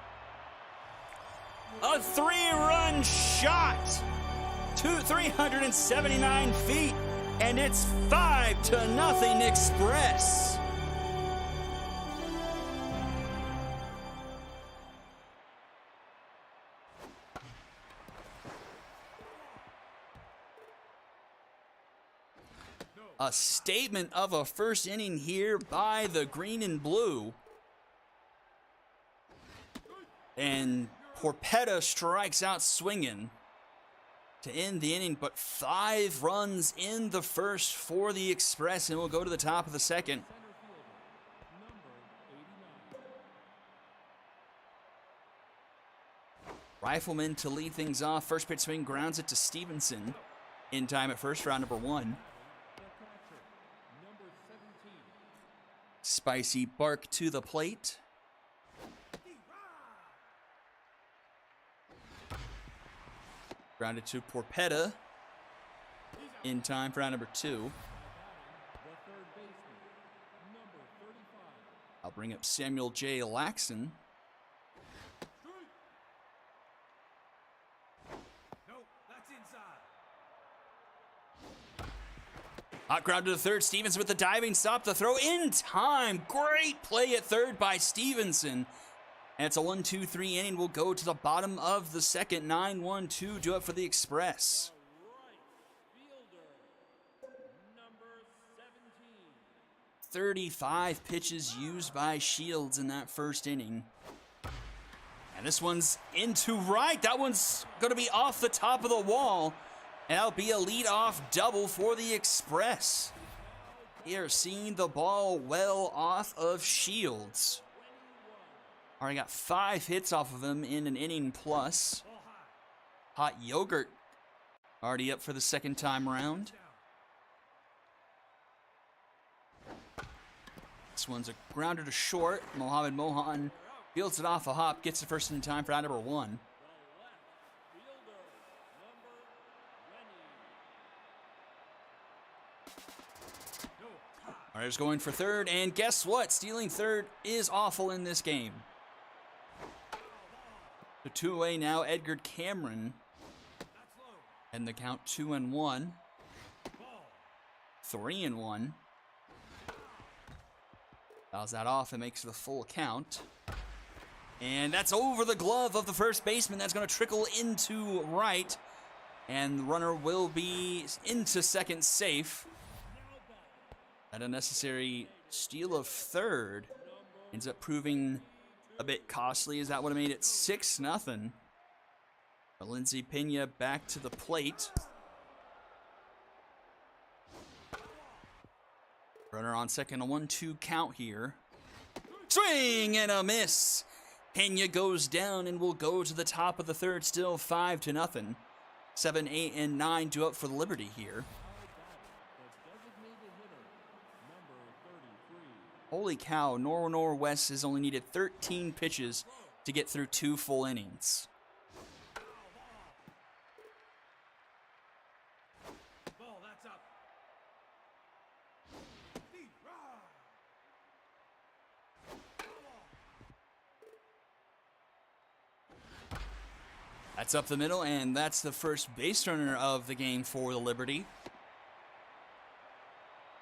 Speaker 1: A 3-run shot to 379 feet, and it's 5-0 Express. A statement of a first inning here by the green and blue. And Porpetta strikes out swinging to end the inning, but 5 runs in the first for the Express, and we'll go to the top of the second.
Speaker 2: Center fielder, number 89.
Speaker 1: Rifleman to lead things off. First pitch swing grounds it to Stevenson. In time at first, round number 1.
Speaker 2: The catcher, number 17.
Speaker 1: Spicy bark to the plate. Grounded to Porpetta. In time for round number 2.
Speaker 2: The third baseman, number 35.
Speaker 1: I'll bring up Samuel J. Laxon.
Speaker 2: No, that's inside.
Speaker 1: Hot ground to the third. Stevenson with the diving stop. The throw in time. Great play at third by Stevenson. And it's a 1-2-3 inning. We'll go to the bottom of the second. 9-1-2. Do it for the Express.
Speaker 2: Right fielder, number 17.
Speaker 1: 35 pitches used by Shields in that first inning. And this one's into right. That one's going to be off the top of the wall. And that'll be a leadoff double for the Express. Here, seeing the ball well off of Shields. Already got 5 hits off of him in an inning plus. Hot Yogurt already up for the second time around. This one's a grounder to short. Mohamed Mohan fields it off a hop, gets the first in time for out number 1.
Speaker 2: The left fielder, number 20.
Speaker 1: Myers going for third, and guess what? Stealing third is awful in this game. So 2 away now, Edgar Cameron. And the count 2-1. 3-1. Fouls that off and makes the full count. And that's over the glove of the first baseman. That's going to trickle into right. And the runner will be into second safe. That unnecessary steal of third ends up proving a bit costly, as that would have made it 6-0. But Lindsey Pena back to the plate. Runner on second, a 1-2 count here. Swing and a miss. Pena goes down and will go to the top of the third, still 5-0. 7, 8, and 9 do up for the Liberty here.
Speaker 2: The designated hitter, number 33.
Speaker 1: Holy cow, Norwest has only needed 13 pitches to get through 2 full innings.
Speaker 2: Ball, that's up.
Speaker 1: That's up the middle, and that's the first base runner of the game for the Liberty.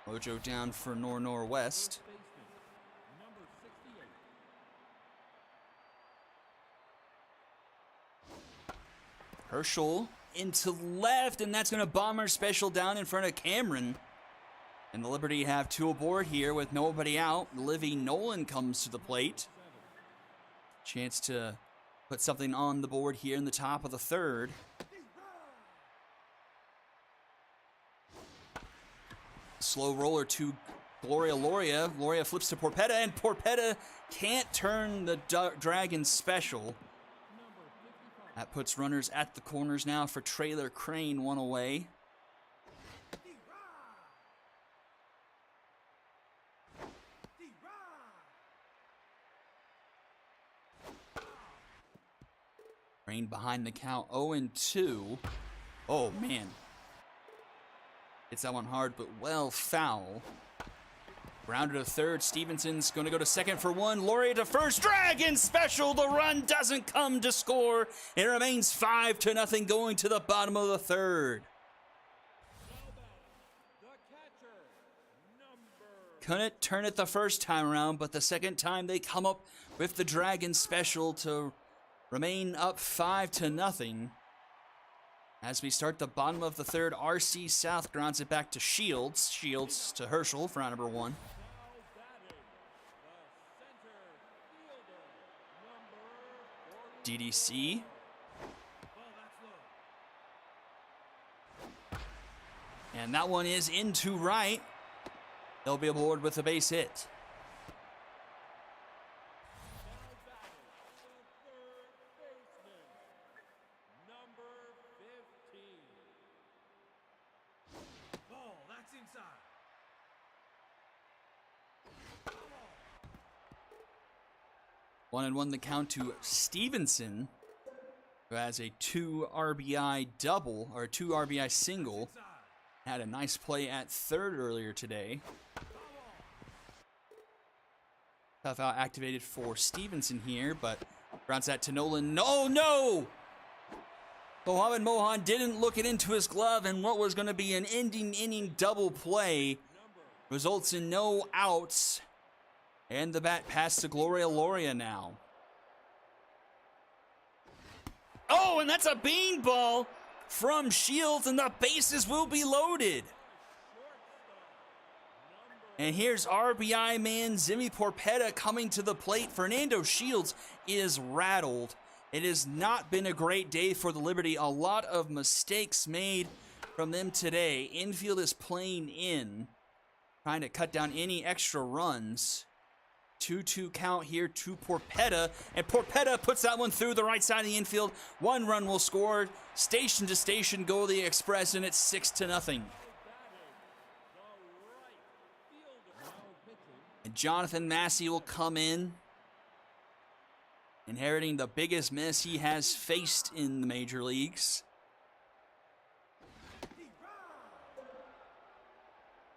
Speaker 1: Mojo down for Norwest.
Speaker 2: Baseman, number 68.
Speaker 1: Herschel into left, and that's going to bomber special down in front of Cameron. And the Liberty have 2 aboard here with nobody out. Livy Nolan comes to the plate. Chance to put something on the board here in the top of the third. Slow roller to Gloria Loria. Loria flips to Porpetta, and Porpetta can't turn the Dragon special. That puts runners at the corners now for Trailer Crane, 1 away. Crane behind the count, 0-2. Oh, man. Hits that one hard, but well foul. Grounded to third. Stevenson's going to go to second for 1. Lauria to first. Dragon special. The run doesn't come to score. It remains 5-0 going to the bottom of the third.
Speaker 2: The catcher, number
Speaker 1: Couldn't turn it the first time around, but the second time they come up with the Dragon special to remain up 5-0. As we start the bottom of the third, RC South grounds it back to Shields. Shields to Herschel for round number 1.
Speaker 2: now batting. The center fielder, number 40.
Speaker 1: DDC.
Speaker 2: Ball, that's low.
Speaker 1: And that one is into right. They'll be aboard with a base hit.
Speaker 2: Now batting. The third baseman,
Speaker 1: 1-1 the count to Stevenson, who has a 2 RBI double, or 2 RBI single. Had a nice play at third earlier today. Tough out activated for Stevenson here, but grounds that to Nolan. Oh no! Mohamed Mohan didn't look it into his glove, and what was going to be an ending inning double play results in no outs. And the bat passed to Gloria Loria now. Oh, and that's a beanball from Shields, and the bases will be loaded. And here's RBI man Zimmy Porpetta coming to the plate. Fernando Shields is rattled. It has not been a great day for the Liberty. A lot of mistakes made from them today. Infield is playing in, trying to cut down any extra runs. 2-2 count here to Porpetta, and Porpetta puts that one through the right side of the infield. 1 run will score. Station to station go the Express, and it's 6-0. And Jonathan Massey will come in, inheriting the biggest mess he has faced in the major leagues.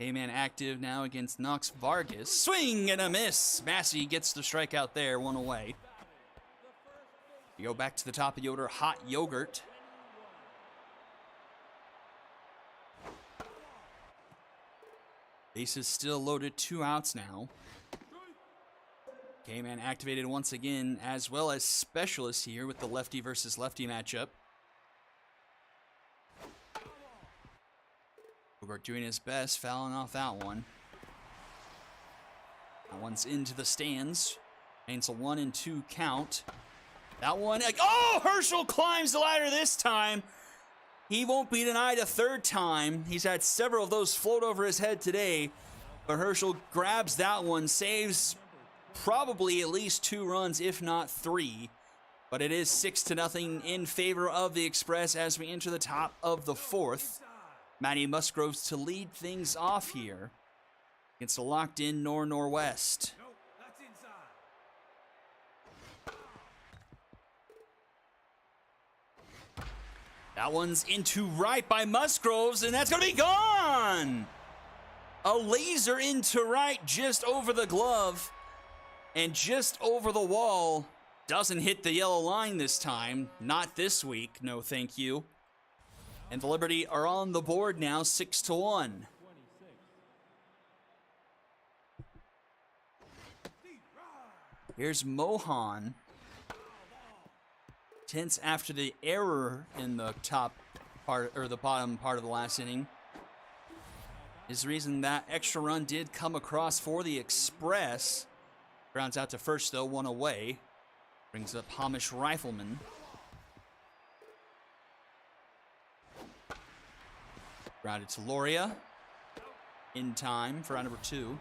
Speaker 1: A-man active now against Knox Vargas. Swing and a miss. Massey gets the strikeout there, 1 away. You go back to the top of the order, Hot Yogurt. Bases still loaded, 2 outs now. K-man activated once again, as well as Specialist here with the lefty versus lefty matchup. Hobart doing his best, fouling off that one. That one's into the stands. And it's a 1-2 count. That one, oh, Herschel climbs the ladder this time. He won't be denied a third time. He's had several of those float over his head today. But Herschel grabs that one, saves probably at least 2 runs, if not 3. But it is 6-0 in favor of the Express as we enter the top of the 4th. Matty Musgroves to lead things off here against a locked-in Northwest. That one's into right by Musgroves, and that's going to be gone! A laser into right just over the glove and just over the wall. Doesn't hit the yellow line this time. Not this week, no thank you. And the Liberty are on the board now, 6-1. Here's Mohan. Tense after the error in the top part, or the bottom part of the last inning. Is the reason that extra run did come across for the Express. Grounds out to first though, 1 away. Brings up Hamish Rifleman. Grounded to Loria. In time for round number 2.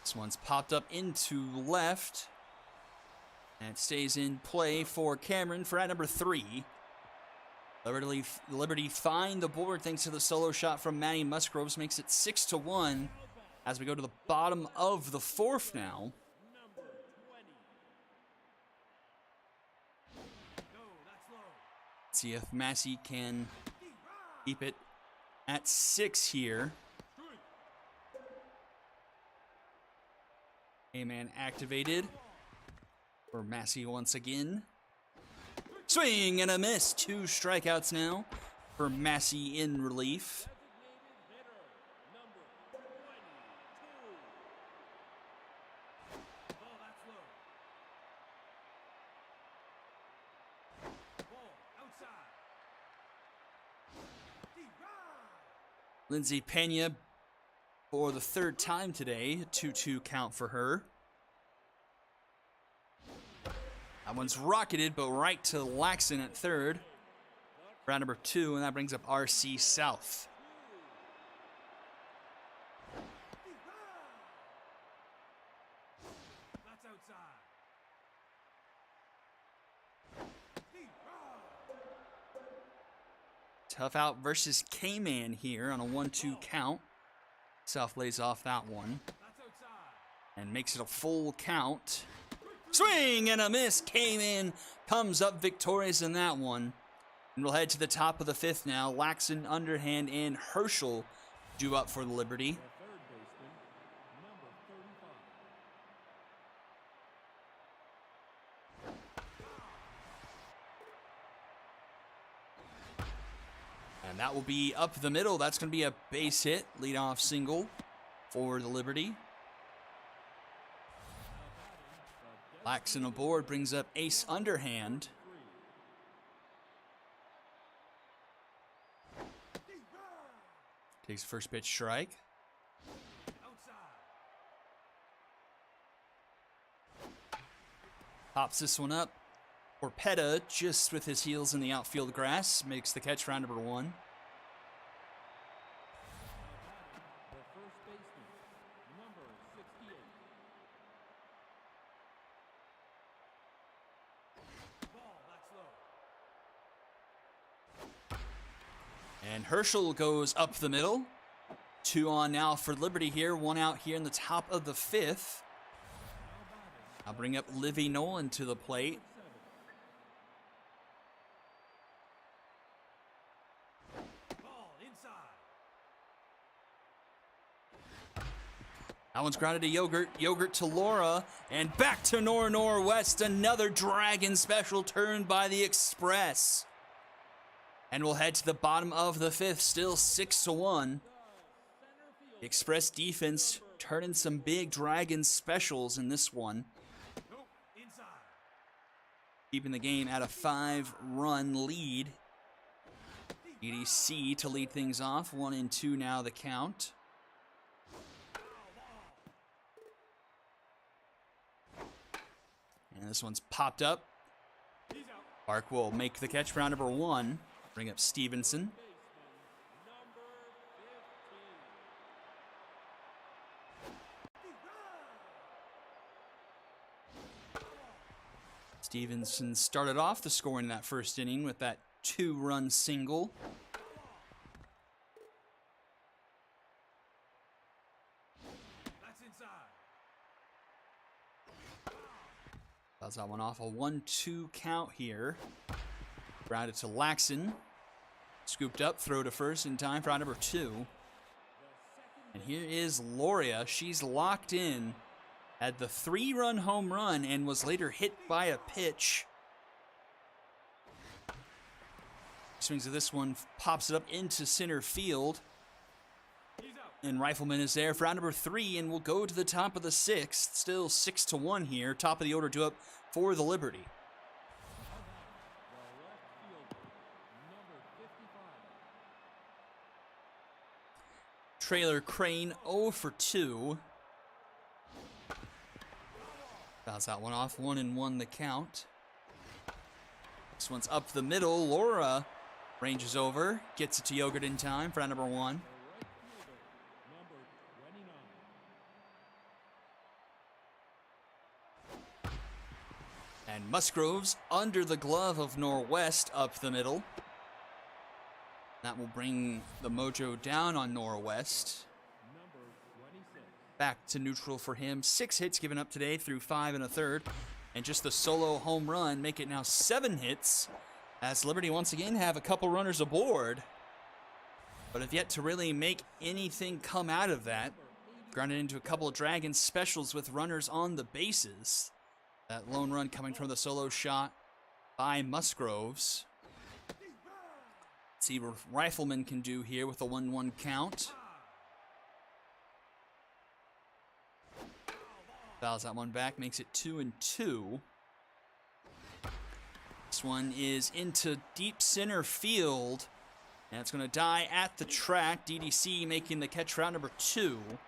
Speaker 1: This one's popped up into left. And it stays in play for Cameron for round number 3. Liberty find the board thanks to the solo shot from Matty Musgroves. Makes it 6-1 as we go to the bottom of the 4th now. See if Massey can keep it at 6 here. A-man activated for Massey once again. Swing and a miss. 2 strikeouts now for Massey in relief. Lindsay Pena for the 3rd time today. A 2-2 count for her. That one's rocketed, but right to Laxon at 3rd. Round number 2, and that brings up RC South. Tough out versus K-Man here on a 1-2 count. South lays off that one and makes it a full count. Swing and a miss. K-Man comes up victorious in that one. And we'll head to the top of the 5th now. Laxon, Underhand, and Herschel due up for the Liberty.
Speaker 2: The third baseman, number 35.
Speaker 1: And that will be up the middle. That's going to be a base hit, leadoff single for the Liberty. Laxon aboard, brings up Ace Underhand. Takes first pitch strike. Pops this one up. Orpetta, just with his heels in the outfield grass, makes the catch for round number 1.
Speaker 2: The first baseman, number 68. Ball, that's low.
Speaker 1: And Herschel goes up the middle. 2 on now for Liberty here. 1 out here in the top of the 5th. I'll bring up Livy Nolan to the plate.
Speaker 2: Ball inside.
Speaker 1: That one's grounded to Yogurt. Yogurt to Laura. And back to Northwest. Another Dragon special turned by the Express. And we'll head to the bottom of the 5th. Still 6-1. The Express defense turning some big Dragon specials in this one.
Speaker 2: Nope, inside.
Speaker 1: Keeping the game at a 5-run lead. EDC to lead things off. 1-2 now the count. And this one's popped up.
Speaker 2: He's out.
Speaker 1: Bark will make the catch for round number 1. Bring up Stevenson.
Speaker 2: Baseman, number 15.
Speaker 1: Stevenson started off the scoring in that first inning with that 2-run single.
Speaker 2: That's inside.
Speaker 1: Fouls that one off. A 1-2 count here. Grounded to Laxon. Scooped up, throw to first in time for round number 2. And here is Loria. She's locked in. Had the 3-run home run and was later hit by a pitch. Swings of this one, pops it up into center field.
Speaker 2: He's out.
Speaker 1: And Rifleman is there for round number 3, and we'll go to the top of the 6th. Still 6-1 here. Top of the order due up for the Liberty.
Speaker 2: The left fielder, number 55.
Speaker 1: Trailer Crane 0 for 2. Fouls that one off. 1-1 the count. This one's up the middle. Laura ranges over, gets it to Yogurt in time for round number 1.
Speaker 2: The right fielder, number 29.
Speaker 1: And Musgroves under the glove of Northwest up the middle. That will bring the mojo down on Northwest.
Speaker 2: Number 26.
Speaker 1: Back to neutral for him. 6 hits given up today through 5 1/3. And just the solo home run make it now 7 hits. As Liberty once again have a couple runners aboard. But have yet to really make anything come out of that. Grounded into a couple of Dragon specials with runners on the bases. That lone run coming from the solo shot by Musgroves. Let's see what Rifleman can do here with a 1-1 count. Fouls that one back, makes it 2-2. This one is into deep center field. And it's going to die at the track. DDC making the catch round number 2.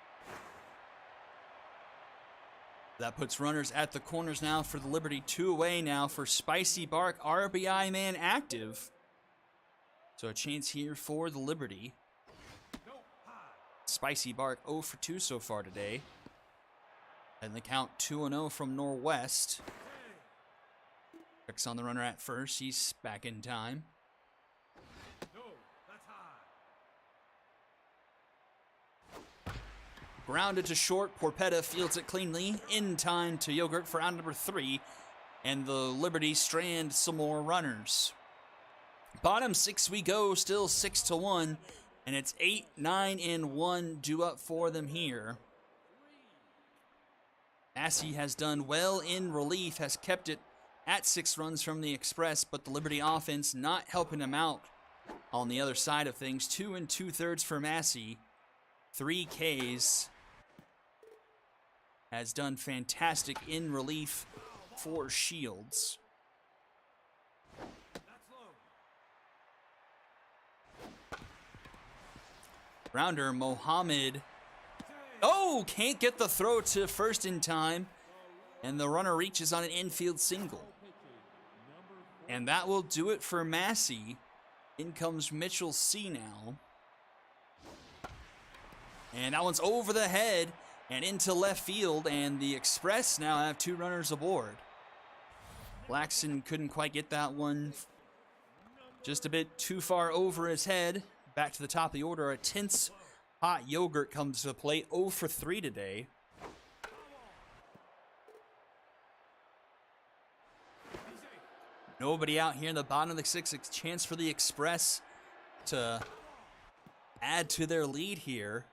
Speaker 1: That puts runners at the corners now for the Liberty. 2 away now for Spicy Bark, RBI man active. So a chance here for the Liberty. Spicy Bark 0 for 2 so far today. And the count 2-0 from Northwest. Checks on the runner at first. He's back in time. Grounded to short. Porpetta fields it cleanly. In time to Yogurt for out number 3. And the Liberty strand some more runners. Bottom 6 we go, still 6-1. And it's 8, 9, and 1 due up for them here. Massey has done well in relief, has kept it at 6 runs from the Express, but the Liberty offense not helping him out on the other side of things. 2 2/3 for Massey. 3 Ks. Has done fantastic in relief for Shields. Rounder Mohammed. Oh, can't get the throw to first in time. And the runner reaches on an infield single. And that will do it for Massey. In comes Mitchell C now. And that one's over the head and into left field. And the Express now have 2 runners aboard. Laxon couldn't quite get that one. Just a bit too far over his head. Back to the top of the order. A tense hot Yogurt comes to the plate. 0 for 3 today. Nobody out here in the bottom of the 6th. A chance for the Express to add to their lead here.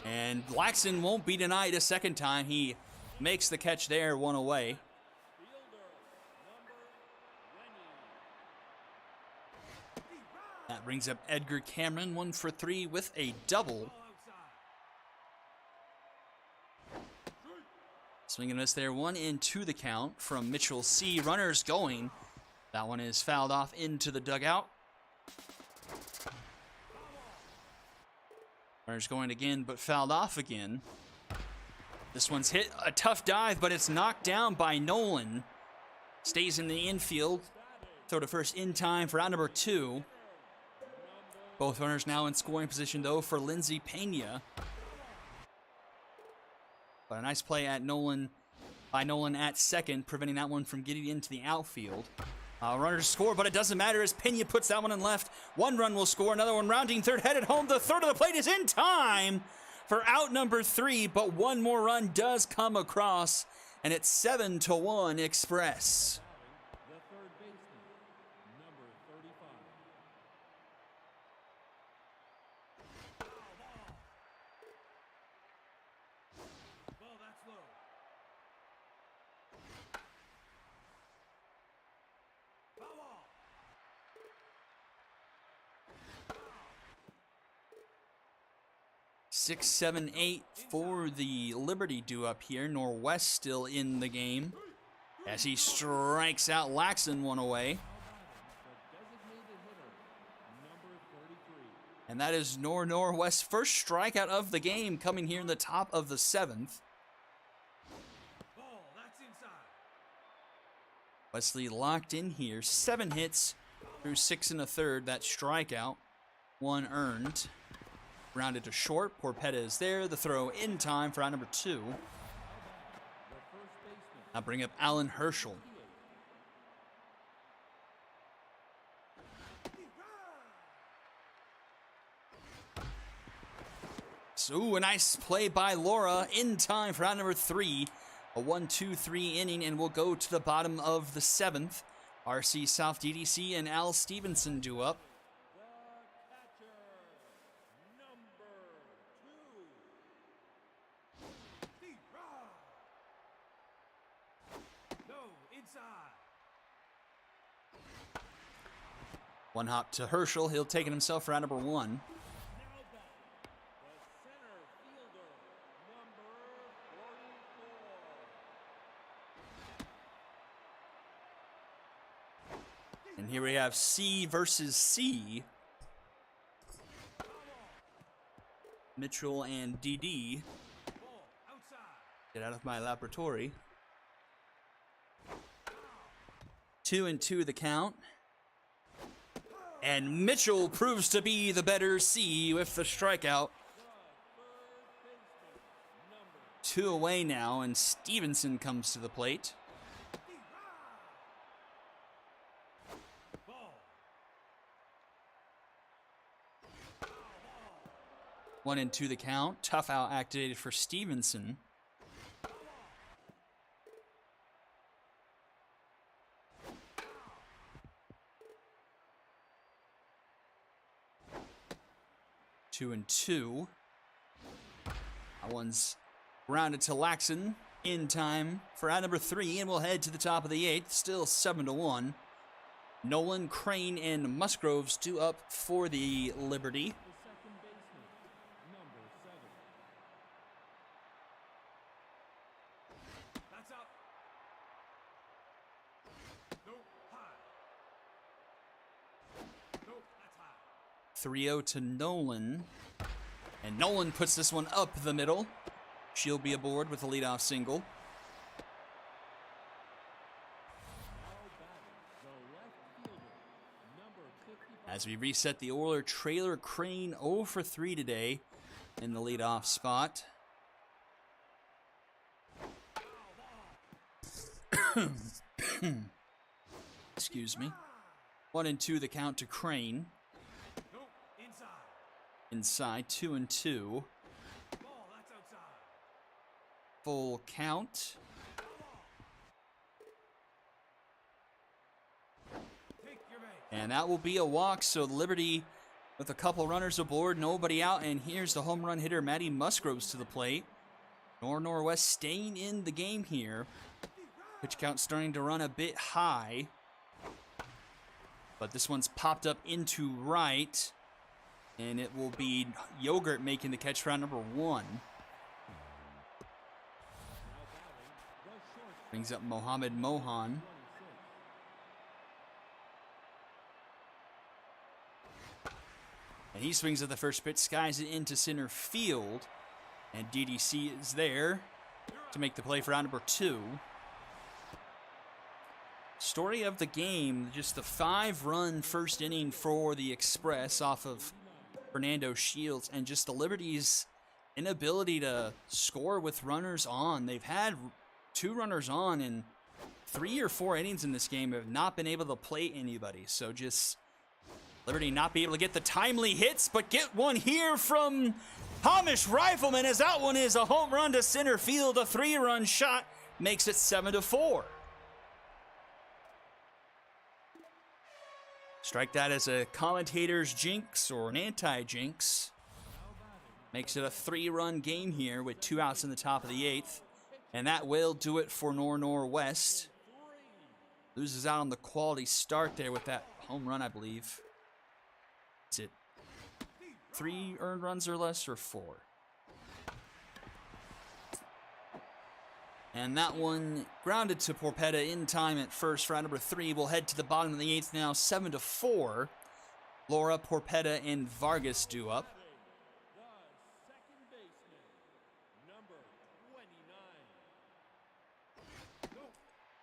Speaker 1: And Laxon won't be denied a second time. He makes the catch there, 1 away. That brings up Edgar Cameron, 1 for 3 with a double. Swing and miss there, 1 and 2 the count from Mitchell C. Runners going. That one is fouled off into the dugout. Runners going again, but fouled off again. This one's hit a tough dive, but it's knocked down by Nolan. Stays in the infield. Throw to first in time for out number 2. Both runners now in scoring position, though, for Lindsey Pena. But a nice play at Nolan by Nolan at second, preventing that one from getting into the outfield. Runners score, but it doesn't matter as Pena puts that one in left. 1 run will score, another one rounding third, headed home. The third of the plate is in time for out number 3, but 1 more run does come across, and it's 7-1 Express.
Speaker 2: The third baseman, number 35. Ball, that's low. Foul ball.
Speaker 1: 6, 7, 8 for the Liberty due up here. Norwest still in the game as he strikes out Laxon, 1 away.
Speaker 2: The designated hitter, number 33.
Speaker 1: And that is Norwest's first strikeout of the game, coming here in the top of the 7th.
Speaker 2: Ball, that's inside.
Speaker 1: Wesley locked in here. 7 hits through 6 1/3. That strikeout, 1 earned. Rounded to short. Porpetta is there. The throw in time for out number 2.
Speaker 2: The first baseman,
Speaker 1: Now bring up Alan Herschel. So a nice play by Laura in time for out number 3. A 1-2-3 inning, and we'll go to the bottom of the 7th. RC South DDC and Al Stevenson due up.
Speaker 2: the catcher, number 2. No, inside.
Speaker 1: 1 hop to Herschel. He'll take it himself for out number 1.
Speaker 2: Now back, the center fielder, number 44.
Speaker 1: And here we have C versus C. Mitchell and DD.
Speaker 2: Ball, outside.
Speaker 1: Get out of my laboratory. 2 2 the count. And Mitchell proves to be the better C with the strikeout.
Speaker 2: Third baseman, number
Speaker 1: 2 away now, and Stevenson comes to the plate. 1-2 the count. Tough out activated for Stevenson. Two and two. That one's grounded to Laxon in time for out number 3, and we'll head to the top of the 8th. Still 7-1. Nolan, Crane, and Musgroves due up for the Liberty.
Speaker 2: The second baseman, number 7. That's up. Nope, high. Nope, that's high.
Speaker 1: 3-0 to Nolan. And Nolan puts this one up the middle. She'll be aboard with a leadoff single. As we reset the order, Trailer Crane 0 for 3 today in the leadoff spot. Excuse me. 1-2 the count to Crane.
Speaker 2: Nope, inside.
Speaker 1: Inside, 2-2.
Speaker 2: Ball, that's outside.
Speaker 1: Full count.
Speaker 2: Take your base.
Speaker 1: And that will be a walk, so Liberty with a couple runners aboard, nobody out, and here's the home run hitter, Maddie Musgroves, to the plate. Northwest staying in the game here. Pitch count starting to run a bit high. But this one's popped up into right. And it will be Yogurt making the catch for round number 1. Brings up Mohammed Mohan. And he swings at the first pitch, skies it into center field. And DDC is there to make the play for round number 2. Story of the game, just the 5-run first inning for the Express off of Fernando Shields, and just the Liberty's inability to score with runners on. They've had 2 runners on in 3 or 4 innings in this game, have not been able to play anybody. So just Liberty not be able to get the timely hits, but get one here from Hamish Rifleman, as that one is a home run to center field. A 3-run shot makes it 7-4. Strike that as a commentator's jinx or an anti-jinx. Makes it a 3-run game here with 2 outs in the top of the 8th. And that will do it for Northwest. Loses out on the quality start there with that home run, I believe. Is it 3 earned runs or less, or 4? And that one grounded to Porpetta in time at first for round number 3. We'll head to the bottom of the 8th now, 7-4. Laura, Porpetta, and Vargas due up.
Speaker 2: The second baseman, number 29.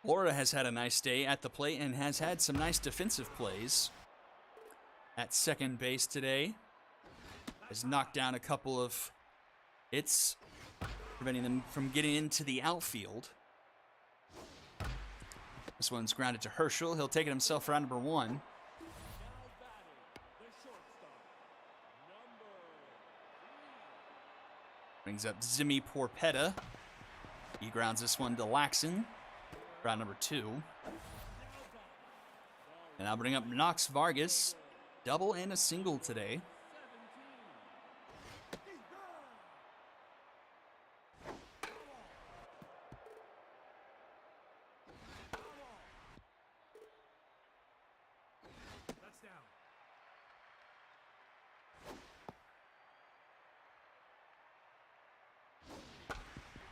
Speaker 1: Laura has had a nice day at the plate and has had some nice defensive plays at second base today. Has knocked down a couple of hits, preventing them from getting into the outfield. This one's grounded to Herschel. He'll take it himself for round number 1.
Speaker 2: Now batting, the shortstop, number 3.
Speaker 1: Brings up Zimmy Porpetta. He grounds this one to Laxon. Round number 2. And I'll bring up Knox Vargas. Double and a single today.
Speaker 2: That's down.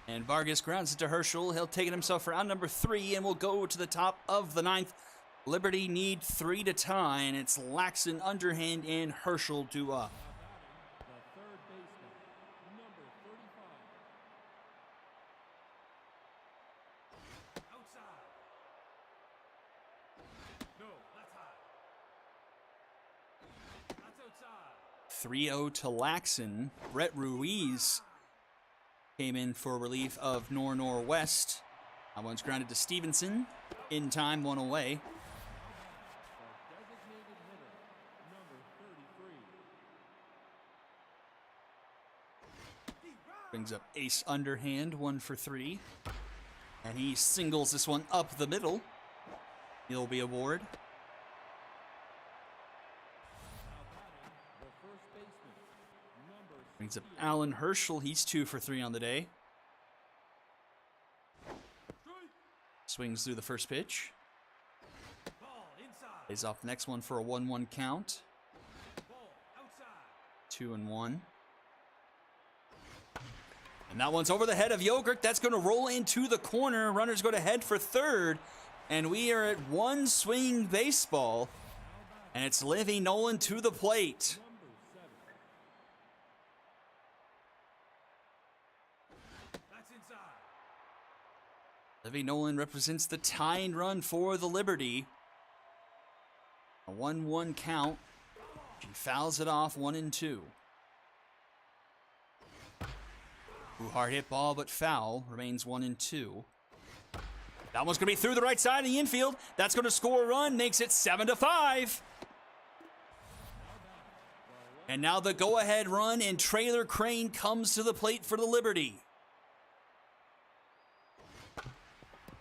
Speaker 1: And Vargas grounds it to Herschel. He'll take it himself for round number 3, and we'll go to the top of the 9th. Liberty need 3 to tie, and it's Laxon, Underhand, and Herschel due up.
Speaker 2: The third baseman, number 35. Outside. No, that's high. That's outside.
Speaker 1: 3-0 to Laxon. Brett Ruiz came in for relief of Northwest. That one's grounded to Stevenson. In time, 1 away.
Speaker 2: The designated hitter, number 33.
Speaker 1: Brings up ace underhand, 1 for 3. And he singles this one up the middle. He'll be aboard.
Speaker 2: The first baseman, number
Speaker 1: Brings up Alan Herschel. He's 2 for 3 on the day. Swings through the first pitch.
Speaker 2: ball inside,
Speaker 1: Plays off the next one for a 1-1 count.
Speaker 2: ball outside.
Speaker 1: 2-1. And that one's over the head of Yogurt. That's going to roll into the corner. Runners go to head for third. And we are at one swing baseball. And it's Livy Nolan to the plate.
Speaker 2: That's inside.
Speaker 1: Livy Nolan represents the tying run for the Liberty. A 1-1 count. She fouls it off 1-2. Ooh, hard hit ball, but foul. Remains 1-2. That one's going to be through the right side of the infield. That's going to score a run. Makes it 7-5. And now the go-ahead run, and Trailer Crane comes to the plate for the Liberty.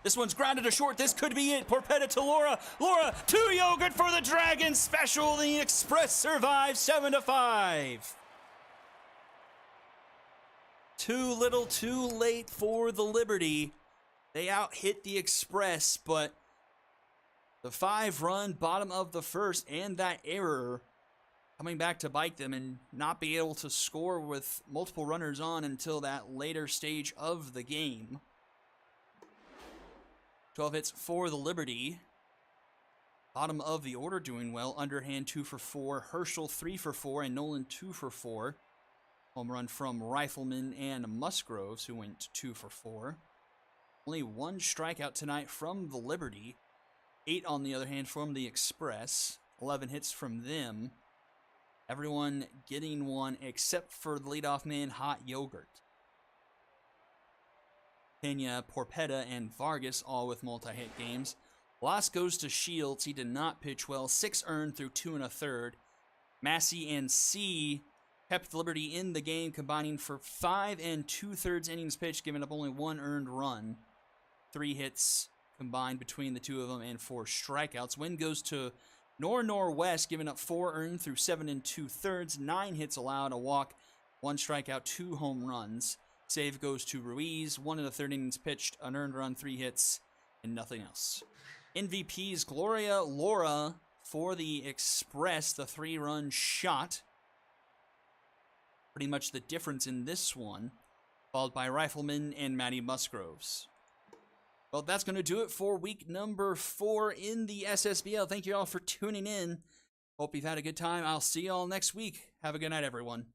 Speaker 1: This one's grounded to short. This could be it. Porpetta to Laura. Laura to Yogurt for the Dragons. Special. The Express survives 7-5. Too little, too late for the Liberty. They out-hit the Express, but the 5-run bottom of the first and that error coming back to bite them and not be able to score with multiple runners on until that later stage of the game. 12 hits for the Liberty. Bottom of the order doing well. Underhand 2 for 4. Herschel 3 for 4. And Nolan 2 for 4. Home run from Rifleman and Musgroves, who went 2 for 4. Only 1 strikeout tonight from the Liberty. 8 on the other hand from the Express. 11 hits from them. Everyone getting one except for the leadoff man, Hot Yogurt. Pena, Porpetta, and Vargas all with multi-hit games. Loss goes to Shields. He did not pitch well. 6 earned through 2 1/3. Massey and C kept Liberty in the game, combining for 5 2/3 innings pitched, giving up only 1 earned run. 3 hits combined between the two of them and 4 strikeouts. Win goes to Northwest, giving up 4 earned through 7 2/3. 9 hits allowed, a walk, 1 strikeout, 2 home runs. Save goes to Ruiz, 1 1/3 innings pitched, an earned run, 3 hits, and nothing else. MVPs, Gloria Laura for the Express, the 3-run shot. Pretty much the difference in this one, followed by Rifleman and Maddie Musgroves. Well, that's going to do it for week number 4 in the SSBL. Thank you all for tuning in. Hope you've had a good time. I'll see you all next week. Have a good night, everyone.